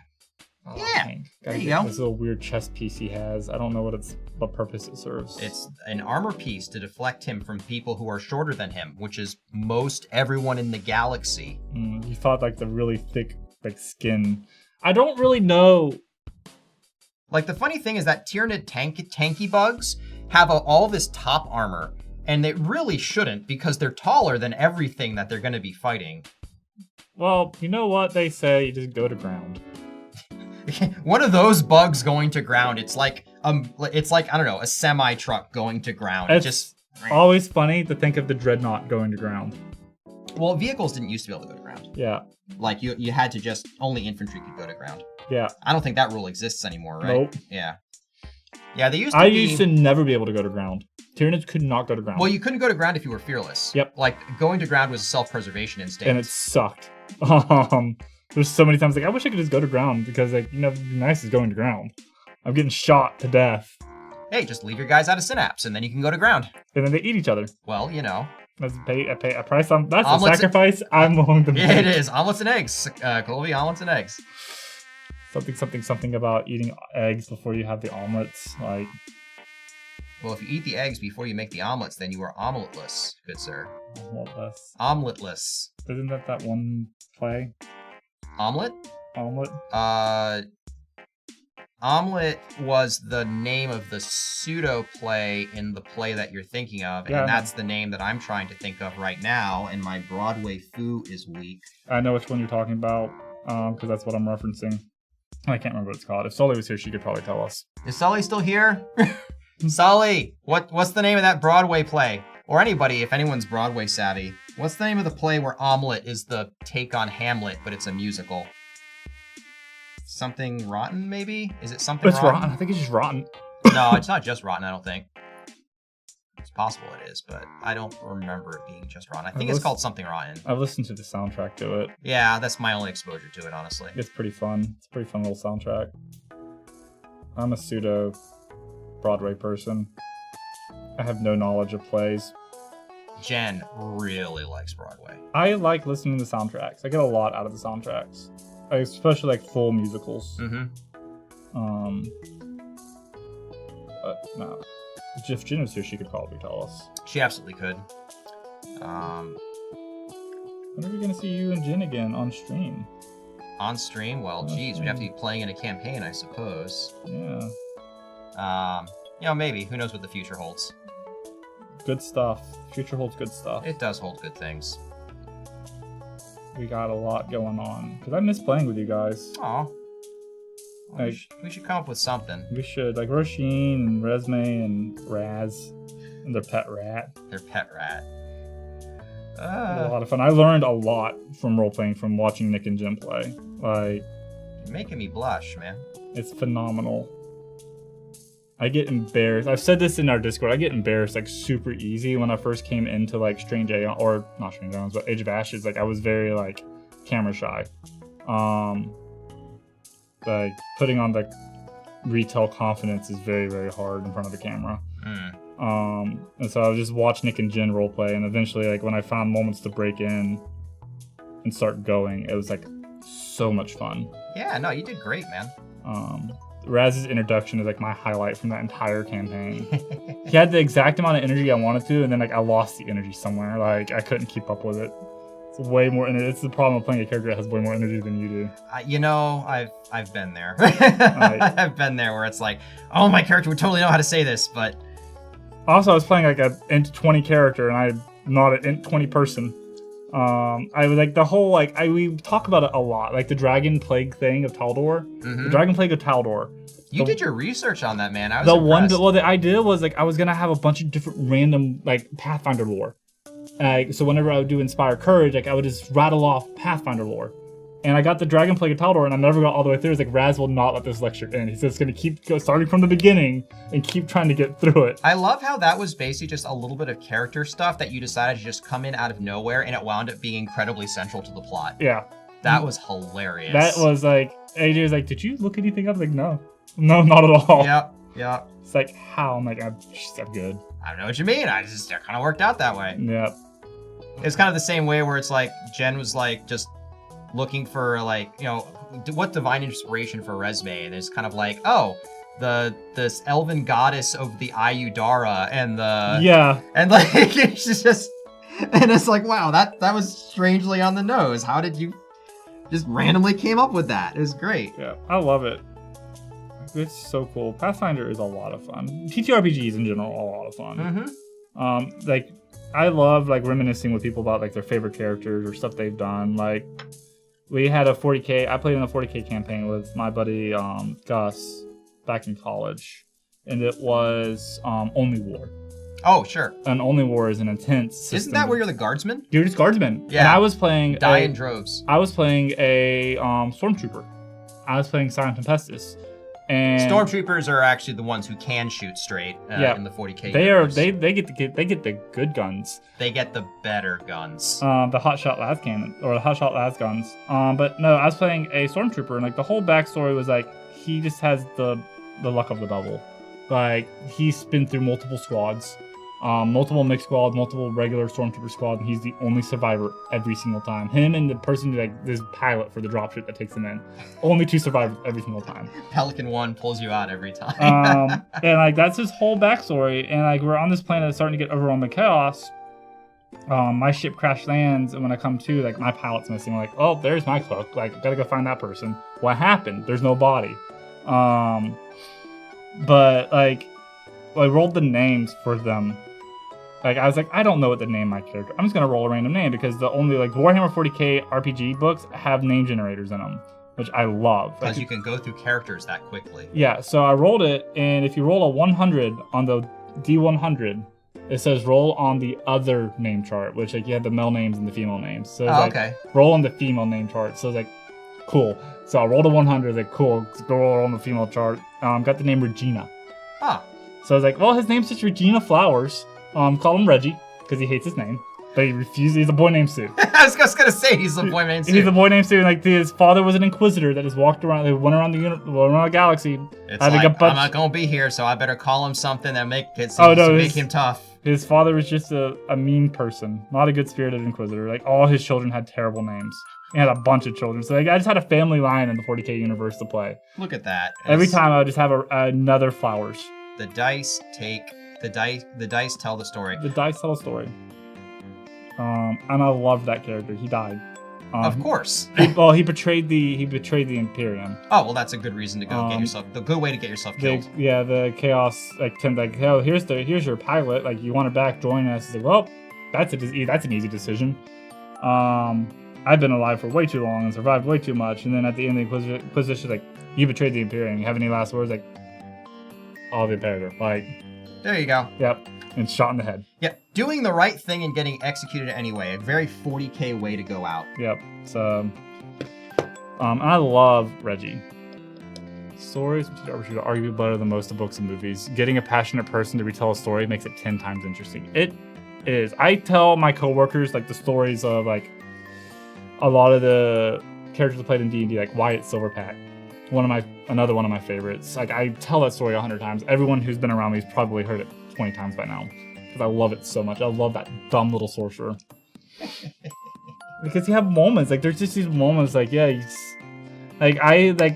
Yeah, there you go. This little weird chest piece he has. I don't know what purpose it serves. It's an armor piece to deflect him from people who are shorter than him, which is most everyone in the galaxy. You thought like the really thick like skin. I don't really know. Like the funny thing is that Tyranid tanky bugs have all this top armor, and they really shouldn't because they're taller than everything that they're going to be fighting. Well, you know what they say, you just go to ground. One of those bugs going to ground, it's like I don't know, a semi truck going to ground. It's just always funny to think of the dreadnought going to ground. Well, vehicles didn't used to be able to go to ground. Yeah. Like you had to just only infantry could go to ground. Yeah. I don't think that rule exists anymore, right? Nope. Yeah. Yeah, they used to I used to never be able to go to ground. Tyranids could not go to ground. Well, you couldn't go to ground if you were fearless. Yep. Like going to ground was a self-preservation instinct. And it sucked. There's so many times like I wish I could just go to ground because like it'd be nice as going to ground. I'm getting shot to death. Hey, just leave your guys out of synapse and then you can go to ground. And then they eat each other. Well, you know. That's pay a price. That's Omelets a sacrifice I'm willing to make. Yeah, it is. Omelets and eggs, Colby. Omelets and eggs. Something about eating eggs before you have the omelets. Like, well, if you eat the eggs before you make the omelets, then you are omeletless, good sir. Omeletless. Omeletless. Isn't that one play? Omelet? Omelet was the name of the pseudo play in the play that you're thinking of, and that's the name that I'm trying to think of right now, and my Broadway foo is weak. I know which one you're talking about, because that's what I'm referencing. I can't remember what it's called. If Sully was here, she could probably tell us. Is Sully still here? Sully, what's the name of that Broadway play? Or anybody, if anyone's Broadway savvy. What's the name of the play where Omelet is the take on Hamlet, but it's a musical? Something Rotten, maybe? Is it something It's rotten? I think it's just rotten. No, it's not just rotten, I don't think. It's possible it is, but I don't remember it being just rotten. I think it's called something rotten. I've listened to the soundtrack to it. Yeah, that's my only exposure to it, honestly. It's pretty fun. It's a pretty fun little soundtrack. I'm a pseudo Broadway person. I have no knowledge of plays. Jen really likes Broadway. I like listening to the soundtracks. I get a lot out of the soundtracks. Especially like full musicals. Mm-hmm. But no. If Jen was here, she could probably tell us. She absolutely could. When are we gonna see you and Jen again on stream? On stream? Well, geez, we'd have to be playing in a campaign, I suppose. Yeah. Maybe. Who knows what the future holds? Good stuff. Future holds good stuff. It does hold good things. We got a lot going on. Because I miss playing with you guys. Aw. Well, Like, we should come up with something. we should. Like Roisin and Resme and Raz. And their pet rat. Their pet rat. A lot of fun. I learned a lot from role-playing from watching Nick and Jen play. Like, You're making me blush, man. it's phenomenal. I get embarrassed. I've said this in our Discord. I get embarrassed like super easy when I first came into like Strange Aeons, or not Strange Aeons, but Age of Ashes. Like I was very like camera shy. Like putting on the retail confidence is very, very hard in front of the camera. And so I would just watch Nick and Jen roleplay, and eventually like when I found moments to break in and start going, it was like so much fun. Yeah, no, you did great, man. Raz's introduction is like my highlight from that entire campaign. He had the exact amount of energy I wanted to, and then like I lost the energy somewhere. Like I couldn't keep up with it. It's way more. It's the problem of playing a character that has way more energy than you do. I've been there. I've been there where it's like, oh, my character would totally know how to say this, but also I was playing like a int 20 character, and I'm not an int 20 person. I was like the whole like we talk about it a lot, like the Dragon Plague thing of Taldor. Mm-hmm. The Dragon Plague of Taldor. You did your research on that, man. I was impressed. The idea was like I was gonna have a bunch of different random like Pathfinder lore. So whenever I would do Inspire Courage, like I would just rattle off Pathfinder lore, And I got the Dragon Plague of Taldor, and I never got all the way through. It's like, Raz will not let this lecture end. He says it's going to keep starting from the beginning and keep trying to get through it. I love how that was basically just a little bit of character stuff that you decided to just come in out of nowhere, and it wound up being incredibly central to the plot. Yeah. That was hilarious. That was like, AJ was like, did you look anything up? I was like, no, not at all. Yep. It's like, how? I'm like, I'm good. I don't know what you mean. It kind of worked out that way. Yep. It's kind of the same way where it's like, Jen was like, just looking for like, you know, what divine inspiration for Resme, and it's kind of like, oh, this elven goddess of the Ayudara and like it's just, and it's like, wow, that was strangely on the nose. How did you just randomly came up with that? It was great. Yeah, I love it. It's so cool. Pathfinder is a lot of fun. TTRPGs in general are a lot of fun. Mm-hmm. Like, I love like reminiscing with people about like their favorite characters or stuff they've done. Like, we had a 40K. I played in a 40K campaign with my buddy Gus back in college, and it was Only War. Oh, sure. And Only War is an intense system. Isn't that where you're the guardsman? Dude, it's guardsman. Yeah. And I was playing Die in droves. I was playing a stormtrooper. I was playing Silent Tempestus. And Stormtroopers are actually the ones who can shoot straight in the 40K. They get the good guns. They get the better guns. The hotshot las cannon or the hotshot las guns. But no, I was playing a stormtrooper, and like the whole backstory was like he just has the luck of the double. Like, he's been through multiple squads, multiple mixed squads, multiple regular stormtrooper squads, and he's the only survivor every single time. Him and the person like this pilot for the dropship that takes him in, only two survive every single time. Pelican 1 pulls you out every time. And like that's his whole backstory. And like we're on this planet that's starting to get overrun by chaos. My ship crash lands, and when I come to, like my pilot's missing. I'm like, oh, there's my cloak. Like, gotta go find that person. What happened? There's no body. But like, I rolled the names for them. Like, I was like, I don't know what to name my character. I'm just gonna roll a random name because the only like Warhammer 40K RPG books have name generators in them, which I love. Because you can go through characters that quickly. Yeah, so I rolled it, and if you roll a 100 on the D100, it says roll on the other name chart, which like you have the male names and the female names. So it's okay. Roll on the female name chart. So it's like, cool. So I rolled a 100, like cool, go roll on the female chart. Got the name Regina. Huh. So I was like, well, his name's just Regina Flowers. Call him Reggie, because he hates his name. But he refuses. He's a boy named Sue. I was just gonna say he's a boy named Sue. He's a boy named Sue. And like his father was an inquisitor that just walked around. They went around the galaxy. It's like, I'm not gonna be here, so I better call him something that make him tough. His father was just a mean person, not a good spirited inquisitor. Like all his children had terrible names. He had a bunch of children. So like, I just had a family line in the 40K universe to play. Look at that. Every time I would just have another Flowers. The dice tell the story. The dice tell a story. And I loved that character. He died. Of course. He betrayed the Imperium. Oh well, that's a good reason to go get yourself. The good way to get yourself killed. The chaos oh, here's your pilot. Like, you want it back? Join us. He's like, well, that's an easy decision. I've been alive for way too long and survived way too much. And then at the end of the Inquisition, like, you betrayed the Imperium. You have any last words? Like, all the Imperator. Like, there you go. Yep. And shot in the head. Yep. Doing the right thing and getting executed anyway. A very 40K way to go out. Yep. So, I love Reggie. Stories, which are arguably better than most of books and movies. Getting a passionate person to retell a story makes it 10 times interesting. It is. I tell my coworkers like the stories of like a lot of the characters I played in D&D, like Wyatt Silverpack. Another one of my favorites. Like, I tell that story 100 times. Everyone who's been around me has probably heard it 20 times by now. Because I love it so much. I love that dumb little sorcerer. Because you have moments, like, there's just these moments, like, yeah,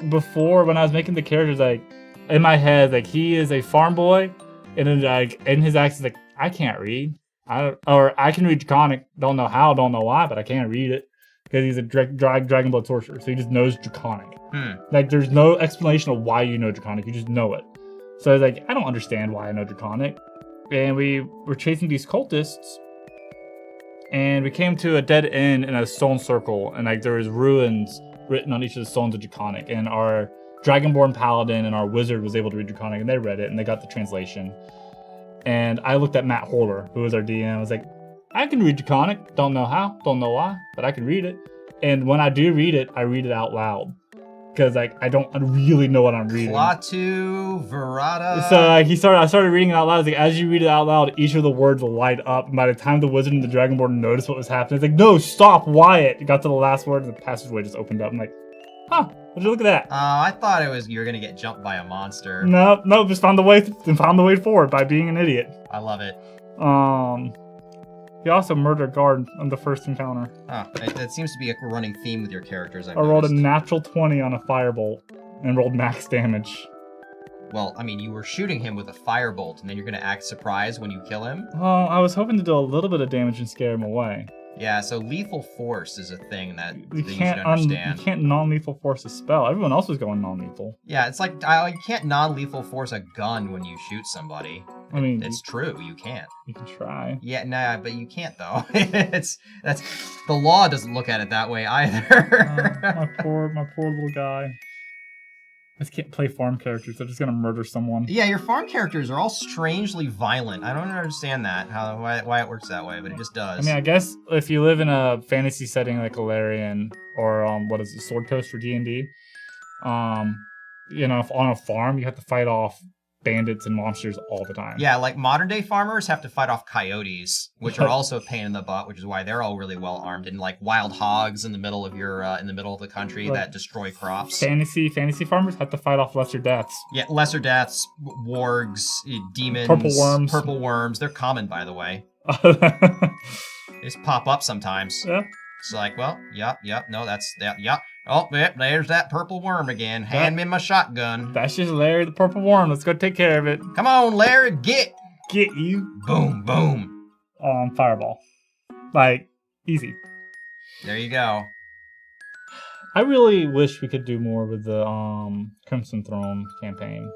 before, when I was making the characters, like, in my head, like, he is a farm boy, and then, like, in his accent, like, I can't read. I can read Draconic, don't know how, don't know why, but I can't read it. Because he's a dragon blood sorcerer, so he just knows Draconic. Like, there's no explanation of why you know Draconic, you just know it. So I was like, I don't understand why I know Draconic. And we were chasing these cultists, and we came to a dead end in a stone circle, and like there was ruins written on each of the stones of Draconic, and our Dragonborn Paladin and our wizard was able to read Draconic, and they read it, and they got the translation. And I looked at Matt Horler, who was our DM, I was like, I can read Draconic, don't know how, don't know why, but I can read it. And when I do read it, I read it out loud. Because like I don't really know what I'm reading. Klaatu, Verata. So I started reading it out loud. It's like as you read it out loud, each of the words will light up. And by the time the wizard and the dragonborn noticed what was happening, it's like, no, stop, Wyatt. It got to the last word and the passageway just opened up. I'm like, huh, would you look at that? I thought you were gonna get jumped by a monster. No, just found the way forward by being an idiot. I love it. He also murdered a guard on the first encounter. It seems to be a running theme with your characters. I rolled a natural 20 on a firebolt and rolled max damage. Well, I mean, you were shooting him with a firebolt, and then you're gonna act surprised when you kill him? Well, I was hoping to do a little bit of damage and scare him away. Yeah, so lethal force is a thing that you should can't understand. You can't non-lethal force a spell. Everyone else was going non-lethal. Yeah, it's like you can't non-lethal force a gun when you shoot somebody. I mean, it's true. You can't. You can try. Yeah, nah, but you can't though. That's the law doesn't look at it that way either. My poor little guy. I just can't play farm characters. They're just gonna murder someone. Yeah, your farm characters are all strangely violent. I don't understand that why it works that way, but it just does. I mean, I guess if you live in a fantasy setting like Galarian or what is it, Sword Coast for D&D, if on a farm you have to fight off bandits and monsters all the time. Yeah, like modern day farmers have to fight off coyotes, which are also a pain in the butt, which is why they're all really well armed, and like wild hogs in the middle of the country that destroy crops. Fantasy farmers have to fight off lesser deaths. Yeah, lesser deaths, wargs, demons, purple worms. They're common, by the way. They just pop up sometimes. Yeah. It's like, well, yep, no, that's that, yep. Oh, yep, there's that purple worm again. Hand me my shotgun. That's just Larry the purple worm. Let's go take care of it. Come on, Larry, get you. Boom, boom. Fireball. Like, easy. There you go. I really wish we could do more with the Crimson Throne campaign.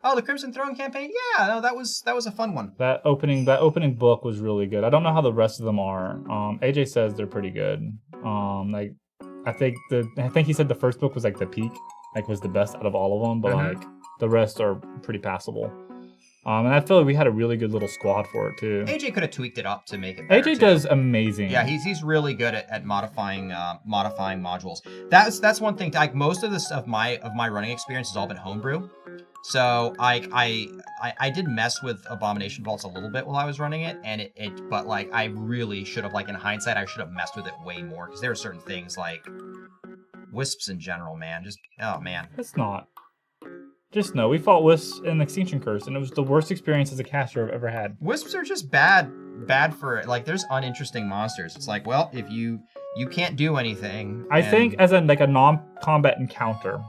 Oh, the Crimson Throne campaign? Yeah, no, that was a fun one. That opening book was really good. I don't know how the rest of them are. AJ says they're pretty good. I think he said the first book was like the peak, like was the best out of all of them, but like the rest are pretty passable. And I feel like we had a really good little squad for it too. AJ could have tweaked it up to make it better. AJ does amazing. Yeah, he's really good at modifying modules. That's one thing. Like most of this of my running experience has all been homebrew. So I did mess with Abomination Vaults a little bit while I was running it, and but like I really should have, like in hindsight, I should have messed with it way more, because there are certain things like wisps in general, man. It's not. Just know we fought wisps in Extinction Curse, and it was the worst experience as a caster I've ever had. Wisps are just bad for like there's uninteresting monsters. It's like, well, if you can't do anything. I think as a non-combat encounter.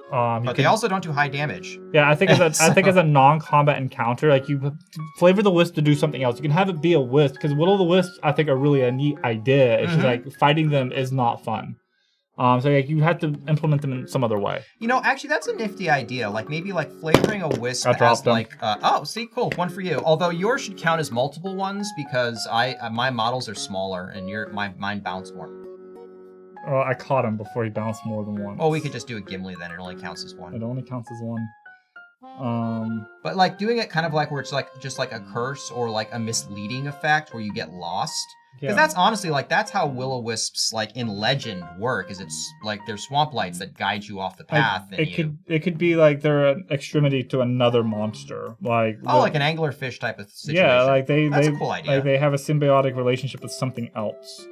But they also don't do high damage. Yeah, I think as a non-combat encounter, like you flavor the wisp to do something else. You can have it be a wisp, because Will o' the Wisps I think are really a neat idea. It's just like fighting them is not fun. So like you have to implement them in some other way. Actually that's a nifty idea. Like maybe like flavoring a wisp as like cool, one for you. Although yours should count as multiple ones, because my models are smaller and mine bounce more. I caught him before he bounced more than once. Oh, we could just do a Gimli then. It only counts as one. It only counts as one. But like doing it kind of like where it's like just like a curse or like a misleading effect where you get lost. Because that's honestly like that's how will-o'-wisps like in legend work. Is it's like they're swamp lights that guide you off the path. It could be like they're an extremity to another monster, like like an anglerfish type of situation. Yeah, like that's a cool idea. Like they have a symbiotic relationship with something else.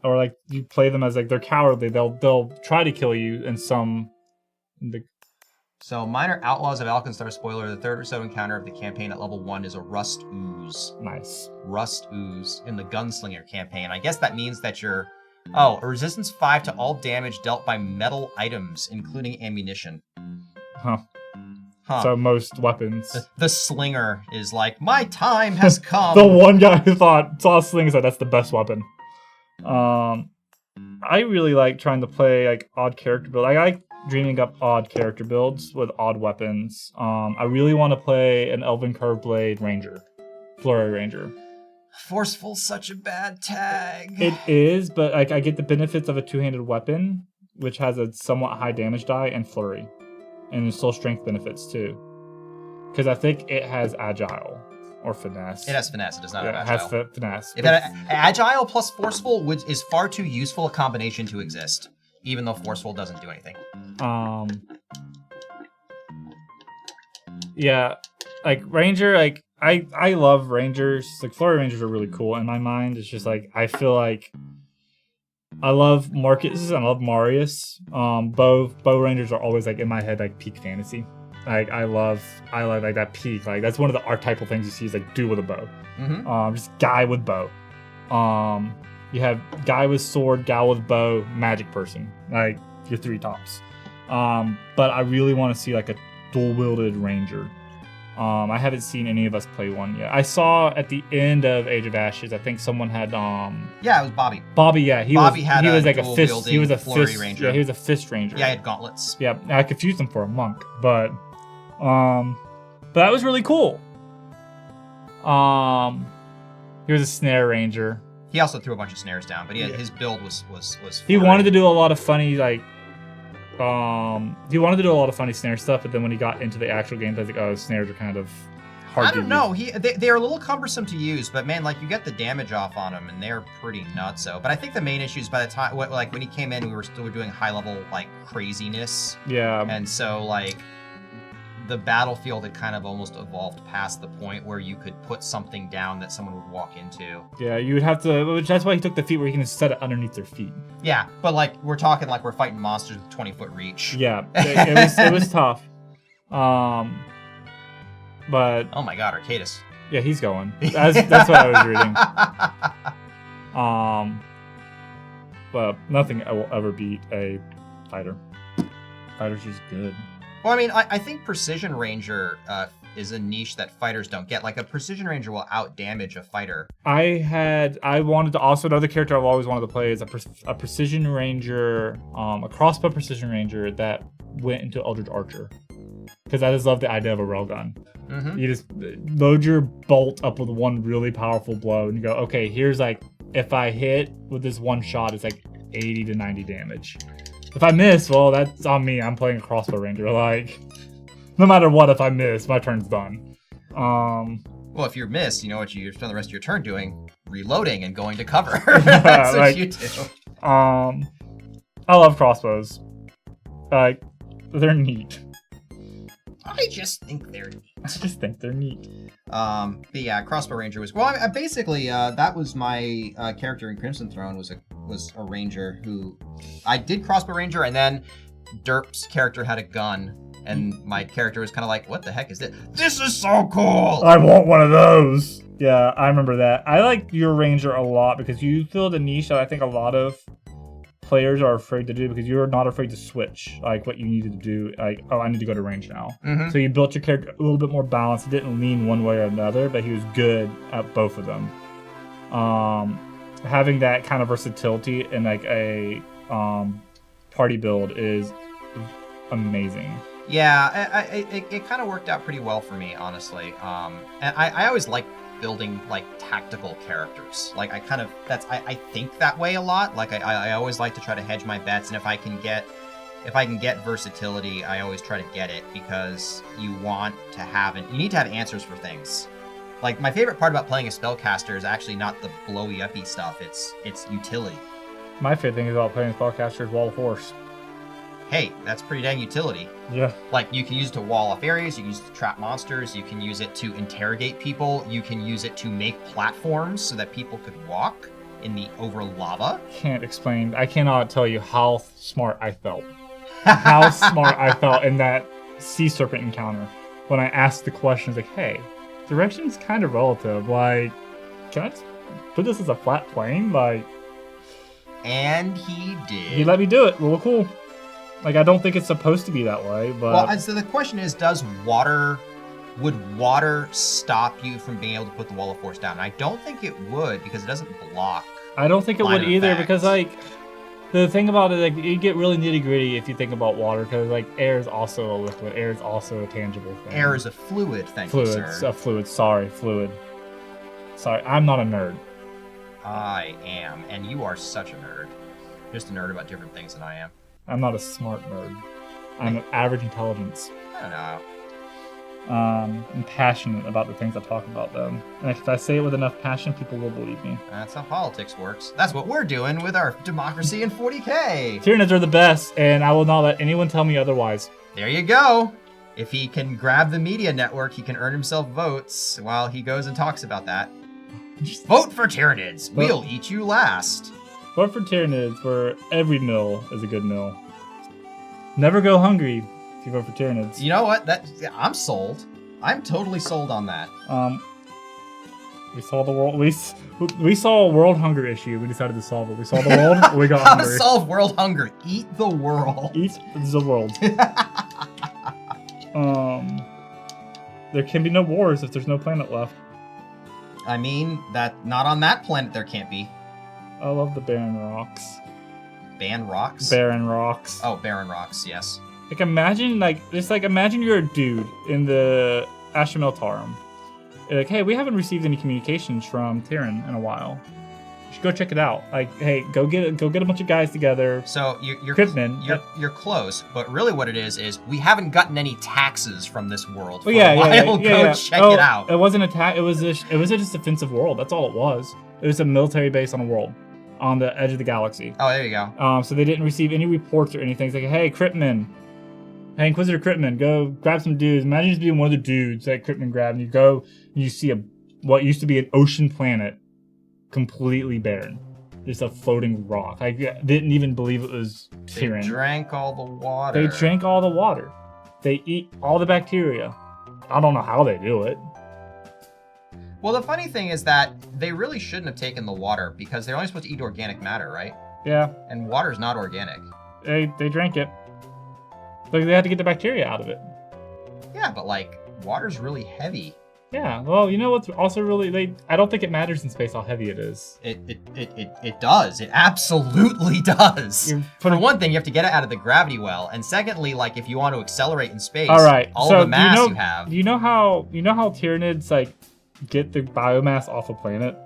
Or like you play them as like they're cowardly. They'll try to kill you in some. So Minor Outlaws of Alkenstar spoiler: the third or so encounter of the campaign at level 1 is a Rust Ooze. Nice. Rust Ooze in the Gunslinger campaign. I guess that means that you're a resistance 5 to all damage dealt by metal items, including ammunition. Huh. So most weapons. The slinger is like, my time has come. The one guy who saw a sling and said that's the best weapon. I really like trying to play like odd character build. I like dreaming up odd character builds with odd weapons. I really want to play an Elven Curved Blade Ranger, Flurry Ranger. Forceful's such a bad tag. It is, but like I get the benefits of a two-handed weapon, which has a somewhat high damage die and flurry, and there's still strength benefits too. Because I think it has agile. or finesse. It has finesse. It does not have it agile. has finesse. If it agile plus forceful is far too useful a combination to exist, even though forceful doesn't do anything. Yeah, like Ranger, like I love Rangers. Like Flurry Rangers are really cool in my mind. It's just like I feel like I love Marcus and I love Marius. Bow Rangers are always like in my head like peak fantasy. Like I love like that peak. Like that's one of the archetypal things you see is like dude with a bow. Mm-hmm. Just guy with bow. You have guy with sword, gal with bow, magic person. Like your three tops. But I really want to see like a dual-wielded ranger. I haven't seen any of us play one yet. I saw at the end of Age of Ashes, I think someone had Yeah, it was Bobby. Bobby, yeah. He was like a fist. He was a flurry fist ranger. Yeah, he was a fist ranger. Yeah, he had gauntlets. Yeah, I confused him for a monk, but that was really cool. He was a snare ranger. He also threw a bunch of snares down, but his build was He wanted to do a lot of funny like he wanted to do a lot of funny snare stuff, but then when he got into the actual gameplay, like, oh, snares are kind of hard to use. I don't know. They're a little cumbersome to use, but man, like you get the damage off on them, and they're pretty nutso. But I think the main issue is by the time, like when he came in, we were still doing high level like craziness. Yeah. And so like the battlefield had kind of almost evolved past the point where you could put something down that someone would walk into. Yeah, you would have to, which that's why he took the feet where you can set it underneath their feet. Yeah, but like we're talking like we're fighting monsters with 20-foot reach. Yeah, it was tough. But oh my god, Arcadis. Yeah, he's going. That's what I was reading. But nothing will ever beat a fighter. Fighter's just good. Well, I mean, I think Precision Ranger is a niche that fighters don't get. Like, a Precision Ranger will out-damage a fighter. I wanted to also, another character I've always wanted to play is a Precision Ranger, a crossbow Precision Ranger that went into Eldritch Archer. Because I just love the idea of a railgun. Mm-hmm. You just load your bolt up with one really powerful blow, and you go, okay, here's like, if I hit with this one shot, it's like 80 to 90 damage. If I miss, well, that's on me. I'm playing a crossbow ranger. Like, no matter what, if I miss, my turn's done. Well, if you miss, you know what you spend the rest of your turn doing? Reloading and going to cover. That's what like, you do. I love crossbows. Like, they're neat. I just think they're neat. But yeah, Crossbow Ranger was... Well, basically, that was my character in Crimson Throne was a ranger who... I did Crossbow Ranger, and then Derp's character had a gun, and my character was kind of like, what the heck is this? This is so cool! I want one of those! Yeah, I remember that. I like your ranger a lot, because you filled a niche that I think a lot of players are afraid to do, because you're not afraid to switch like what you needed to do. Like, oh, I need to go to range now. Mm-hmm. So you built your character a little bit more balanced. He didn't lean one way or another, but he was good at both of them. Having that kind of versatility in like a party build is amazing. Yeah, it kind of worked out pretty well for me, honestly. And I always like building like tactical characters. Like I think that way a lot. Like I always like to try to hedge my bets, and if I can get versatility, I always try to get it, because you need to have answers for things. Like, my favorite part about playing a spellcaster is actually not the blowy uppy stuff, it's utility. My favorite thing about playing a spellcaster is Wall of Force. Hey, that's pretty dang utility. Yeah. Like, you can use it to wall off areas, you can use it to trap monsters, you can use it to interrogate people, you can use it to make platforms so that people could walk over lava. I cannot tell you how smart I felt. How smart I felt in that sea serpent encounter when I asked the questions like, hey, direction's kind of relative. Like, can I just put this as a flat plane? Like, and he did. He let me do it. Real cool. Like, I don't think it's supposed to be that way, but... Well, so the question is, would water stop you from being able to put the Wall of Force down? And I don't think it would, because it doesn't block. I don't think it would either, effects. because, like, the thing about it, like, you get really nitty-gritty if you think about water, because, like, air is also a liquid. Air is also a tangible thing. Air is a fluid, thank you, sir. Fluid. Sorry, I'm not a nerd. I am, and you are such a nerd. Just a nerd about different things than I am. I'm not a smart nerd. I'm an average intelligence. I don't know. I'm passionate about the things I talk about, them. And if I say it with enough passion, people will believe me. That's how politics works. That's what we're doing with our democracy in 40K. Tyranids are the best, and I will not let anyone tell me otherwise. There you go. If he can grab the media network, he can earn himself votes while he goes and talks about that. Vote for Tyranids. We'll eat you last. Vote for Tyranids, where every meal is a good meal. Never go hungry if you vote for Tyranids. You know what? I'm sold. I'm totally sold on that. We saw the world. We saw a world hunger issue. We decided to solve it. We saw the world. We got How hungry. to solve world hunger? Eat the world. Eat the world. There can be no wars if there's no planet left. I mean, not on that planet there can't be. I love the barren rocks. Barren rocks? Barren rocks. Oh, barren rocks, yes. Imagine you're a dude in the Ashamel Tarum. You're like, hey, we haven't received any communications from Tyran in a while. You should go check it out. Like, hey, go get a bunch of guys together. So you're close, but really what it is we haven't gotten any taxes from this world for a while. Go check it out. It wasn't it was a just defensive world. That's all it was. It was a military base on a world, on the edge of the galaxy. Oh, there you go. So they didn't receive any reports or anything. It's like, hey, Cryptman. Hey, Inquisitor Cryptman, go grab some dudes. Imagine just being one of the dudes that Cryptman grabbed, and you go and you see what used to be an ocean planet, completely barren. Just a floating rock. I didn't even believe it was Tyran. They drank all the water. They drank all the water. They eat all the bacteria. I don't know how they do it. Well, the funny thing is that they really shouldn't have taken the water because they're only supposed to eat organic matter, right? Yeah. And water's not organic. They drank it. Like, they had to get the bacteria out of it. Yeah, but water's really heavy. Yeah, well, you know what's also really, I don't think it matters in space how heavy it is. It does. It absolutely does. For one thing, you have to get it out of the gravity well, and secondly, if you want to accelerate in space, all right, all the mass you have. You know how Tyranids get the biomass off a planet?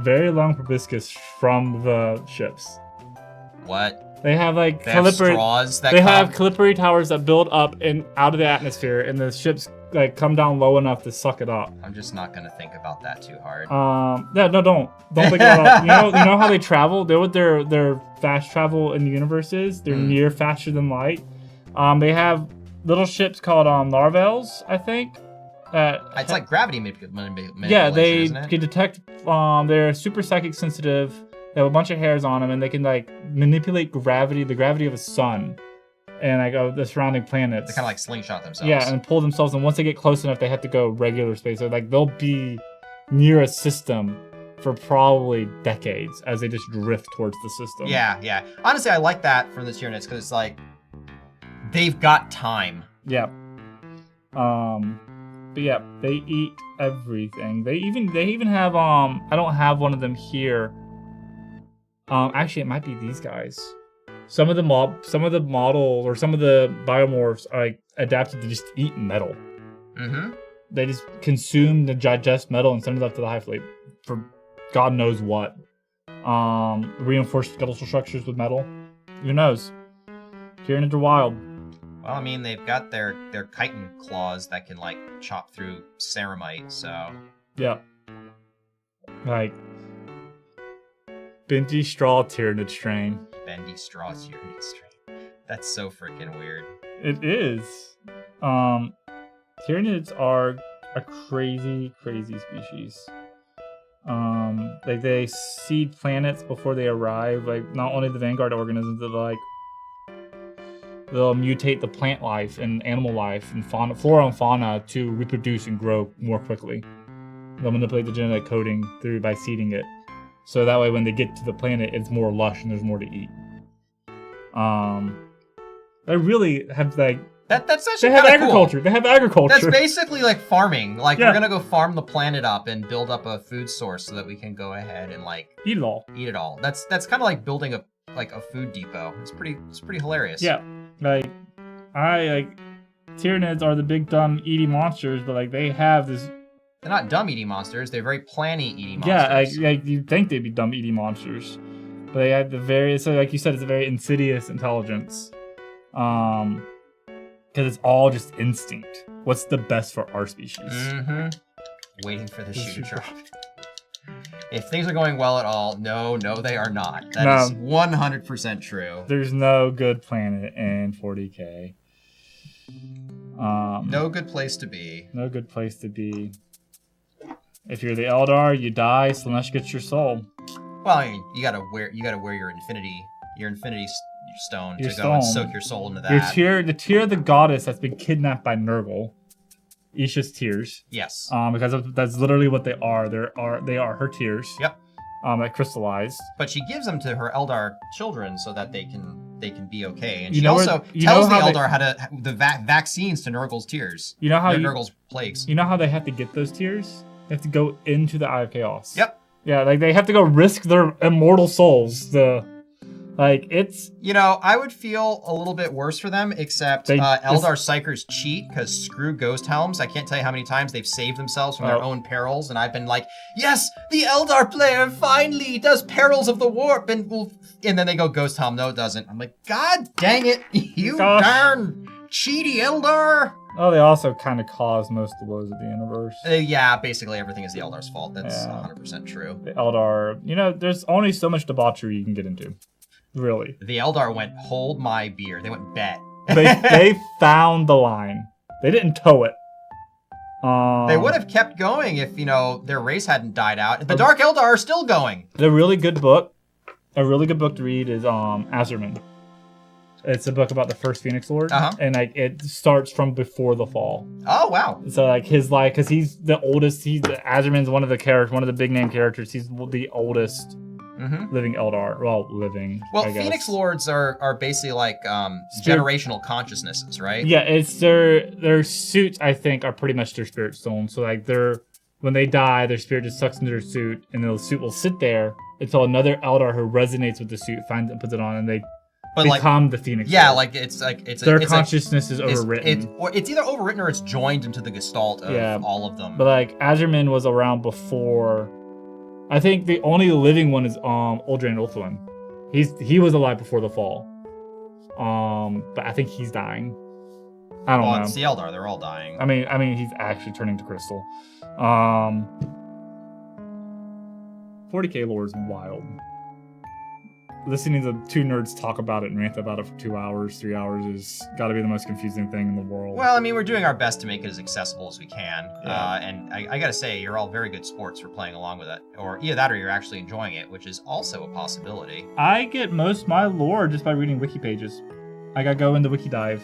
Very long proboscis from the ships. What? They have straws that have Calipari towers that build up and out of the atmosphere, and the ships come down low enough to suck it up. I'm just not gonna think about that too hard. Yeah, no, don't think about it. You know how they travel? They're what their fast travel in the universe is. They're near faster than light. They have little ships called Narvels, I think. It's like gravity manipulation. Yeah, they isn't it? can detect. They're super psychic sensitive. They have a bunch of hairs on them, and they can manipulate the gravity of a sun, and the surrounding planets. They kind of slingshot themselves. Yeah, and pull themselves. And once they get close enough, they have to go regular space. So they'll be near a system for probably decades as they just drift towards the system. Yeah. Honestly, I like that from the Tyranids because it's they've got time. Yeah. But yeah, they eat everything. They even have I don't have one of them here. Actually, it might be these guys. Some of the models or some of the biomorphs are adapted to just eat metal. Mm-hmm. They just consume the digest metal and send it up to the Hive Fleet for God knows what. Reinforced skeletal structures with metal. Who knows? Tyranids are wild. Well, I mean, they've got their chitin claws that can chop through ceramite. So yeah, Bendy straw Tyranid strain. Bendy straw Tyranid strain. That's so freaking weird. It is. Tyranids are a crazy, crazy species. They seed planets before they arrive. Not only the vanguard organisms, but they'll mutate the plant life and animal life and flora and fauna to reproduce and grow more quickly. They'll manipulate the genetic coding by seeding it. So that way when they get to the planet, it's more lush and there's more to eat. They really have that's actually they have agriculture. Cool. They have agriculture. That's basically farming. We're gonna go farm the planet up and build up a food source so that we can go ahead and eat it all. Eat it all. That's kind of like building a food depot. It's pretty hilarious. Yeah. Tyranids are the big dumb eating monsters, but they have this. They're not dumb eating monsters. They're very planny eating monsters. Yeah, you'd think they'd be dumb eating monsters, but they have the very, so like you said, it's a very insidious intelligence. Because it's all just instinct. What's the best for our species? Mm-hmm. Waiting for the shoe to drop. If things are going well at all, no, they are not. That is 100% true. There's no good planet in 40K. No good place to be. No good place to be. If you're the Eldar, you die. Slanesh gets your soul. Well, I mean, you gotta wear your infinity stone to go and soak your soul into that. The tear of the goddess that's been kidnapped by Nurgle. Isha's tears. Yes. Because that's literally what they are. They are her tears. Yep. That crystallized. But she gives them to her Eldar children so that they can be okay. And she tells the Eldar how to the vaccines to Nurgle's tears. You know how Nurgle's plagues. You know how they have to get those tears? They have to go into the Eye of Chaos. Yep. Yeah, like they have to go risk their immortal souls. It's... I would feel a little bit worse for them, except Eldar Psychers cheat, because screw Ghost Helms. I can't tell you how many times they've saved themselves from their own perils, and I've been like, yes, the Eldar player finally does Perils of the Warp, and then they go Ghost Helm. No, it doesn't. I'm like, God dang it, you darn cheaty Eldar! Oh, they also kind of cause most of the woes of the universe. Yeah, basically everything is the Eldar's fault. That's 100% true. The Eldar, there's only so much debauchery you can get into. Really. The Eldar went, hold my beer. They went, bet. They found the line. They didn't tow it. They would have kept going if, their race hadn't died out. The Dark Eldar are still going. A really good book to read is Azerman. It's a book about the first Phoenix Lord. And it starts from before the fall. Oh, wow. So his life, because he's the oldest, Azerman's one of the big name characters. He's the oldest living Eldar. Well, I guess. Phoenix Lords are basically like generational consciousnesses, right? Yeah, it's their suits, I think, are pretty much their spirit stone. So when they die, their spirit just sucks into their suit, and the suit will sit there until another Eldar who resonates with the suit finds it and puts it on, and they become the Phoenix. Yeah, Lord. it's their consciousness is overwritten. It's either overwritten or it's joined into the gestalt of all of them. But Azerman was around before. I think the only living one is Uldren Ulthuan. He was alive before the fall. But I think he's dying. I don't know. It's the Eldar, they're all dying. I mean he's actually turning to crystal. 40K lore is wild. Listening to two nerds talk about it and rant about it for 2 hours, 3 hours is got to be the most confusing thing in the world. Well, we're doing our best to make it as accessible as we can. And I got to say, you're all very good sports for playing along with it. Or either that or you're actually enjoying it, which is also a possibility. I get most of my lore just by reading wiki pages. I go into Wiki Dive.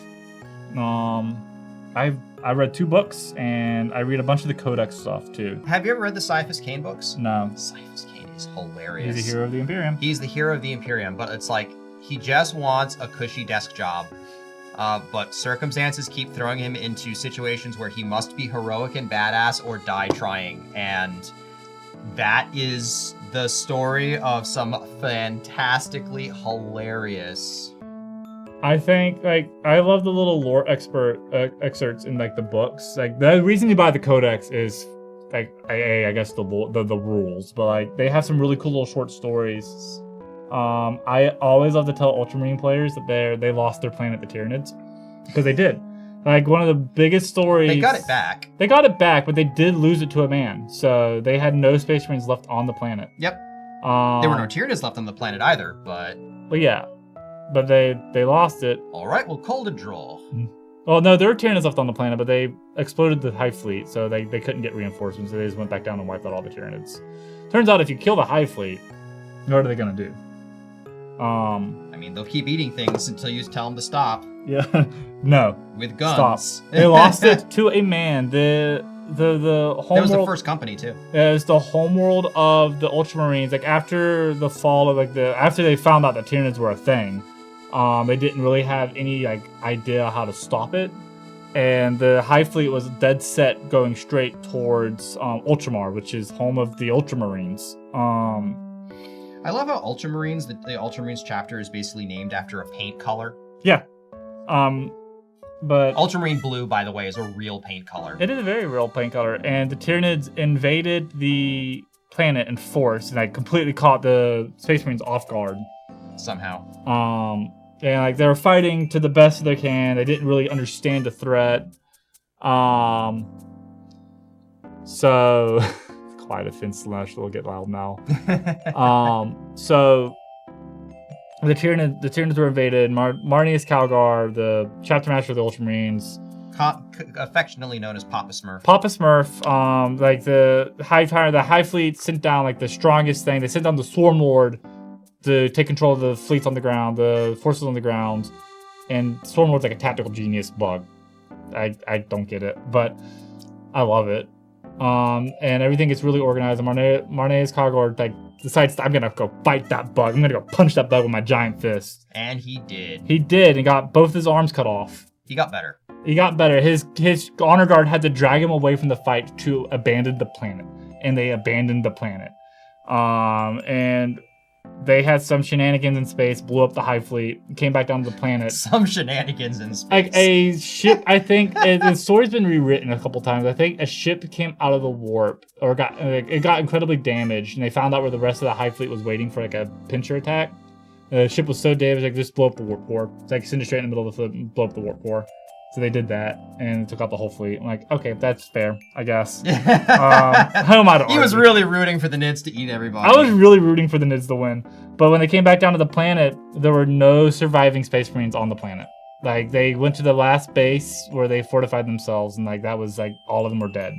I read 2 books, and I read a bunch of the Codex stuff, too. Have you ever read the Cyphus Cain books? No. Cyphus Cain is hilarious. He's the hero of the Imperium. He's the hero of the Imperium, but it's like, he just wants a cushy desk job. But circumstances keep throwing him into situations where he must be heroic and badass or die trying. And that is the story of some fantastically hilarious... I think, I love the little lore excerpts in, the books. The reason you buy the Codex is, I guess the rules, but, they have some really cool little short stories. I always love to tell Ultramarine players that they lost their planet, the Tyranids, because they did. One of the biggest stories... They got it back. They got it back, but they did lose it to a man, so they had no Space Marines left on the planet. Yep. There were no Tyranids left on the planet either, but... But yeah. But they lost it. All right, well, call the draw. Well, no, there were Tyranids left on the planet, but they exploded the Hive fleet, so they couldn't get reinforcements, so they just went back down and wiped out all the Tyranids. Turns out if you kill the Hive fleet, what are they going to do? They'll keep eating things until you tell them to stop. Yeah. No. With guns. Stop. They lost it to a man. The homeworld... That was the first company, too. Yeah, it's the homeworld of the Ultramarines. After the fall of, after they found out that Tyranids were a thing, they didn't really have any idea how to stop it, and the Hive fleet was dead set going straight towards Ultramar, which is home of the Ultramarines. I love how Ultramarines, the Ultramarines chapter is basically named after a paint color. Yeah, but Ultramarine blue, by the way, is a real paint color. It is a very real paint color, and the Tyranids invaded the planet in force, and completely caught the Space Marines off guard somehow. And like they were fighting to the best they can. They didn't really understand the threat. So quiet offense slash will get loud now. So the Tyranids were invaded. Marnius Calgar, the chapter master of the Ultramarines, affectionately known as Papa Smurf. Papa Smurf, like the Hive Tyrant, the Hive Fleet sent down like the strongest thing. They sent down the Swarm Lord to take control of the fleets on the ground, the forces on the ground, and Swarm Lord's like a tactical genius bug. I don't get it, but I love it. And everything gets really organized. And Marnius Calgar like decides I'm gonna go fight that bug. I'm gonna go punch that bug with my giant fist. And he did. He did, and got both his arms cut off. He got better. He got better. His honor guard had to drag him away from the fight to abandon the planet, and they abandoned the planet. And they had some shenanigans in space, blew up the Hive Fleet, came back down to the planet. Some shenanigans in space. Like a ship, I think the story's been rewritten a couple times. I think a ship came out of the warp, or got incredibly damaged, and they found out where the rest of the Hive Fleet was waiting for like a pincher attack. The ship was so damaged, like just blow up the warp core. It's like send it straight in the middle of the foot and blow up the warp core. So they did that and took out the whole fleet. I'm like, okay, that's fair, I guess. Who am I to argue? He was really rooting for the Nids to eat everybody. I was really rooting for the Nids to win. But when they came back down to the planet, there were no surviving Space Marines on the planet. Like, they went to the last base where they fortified themselves, and like that was like all of them were dead.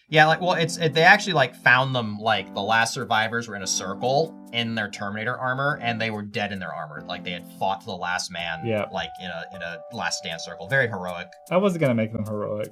Yeah, like, well, they actually like found them, like the last survivors were in a circle in their Terminator armor, and they were dead in their armor. Like they had fought to the last man, like in a last stand circle. Very heroic. I wasn't gonna make them heroic.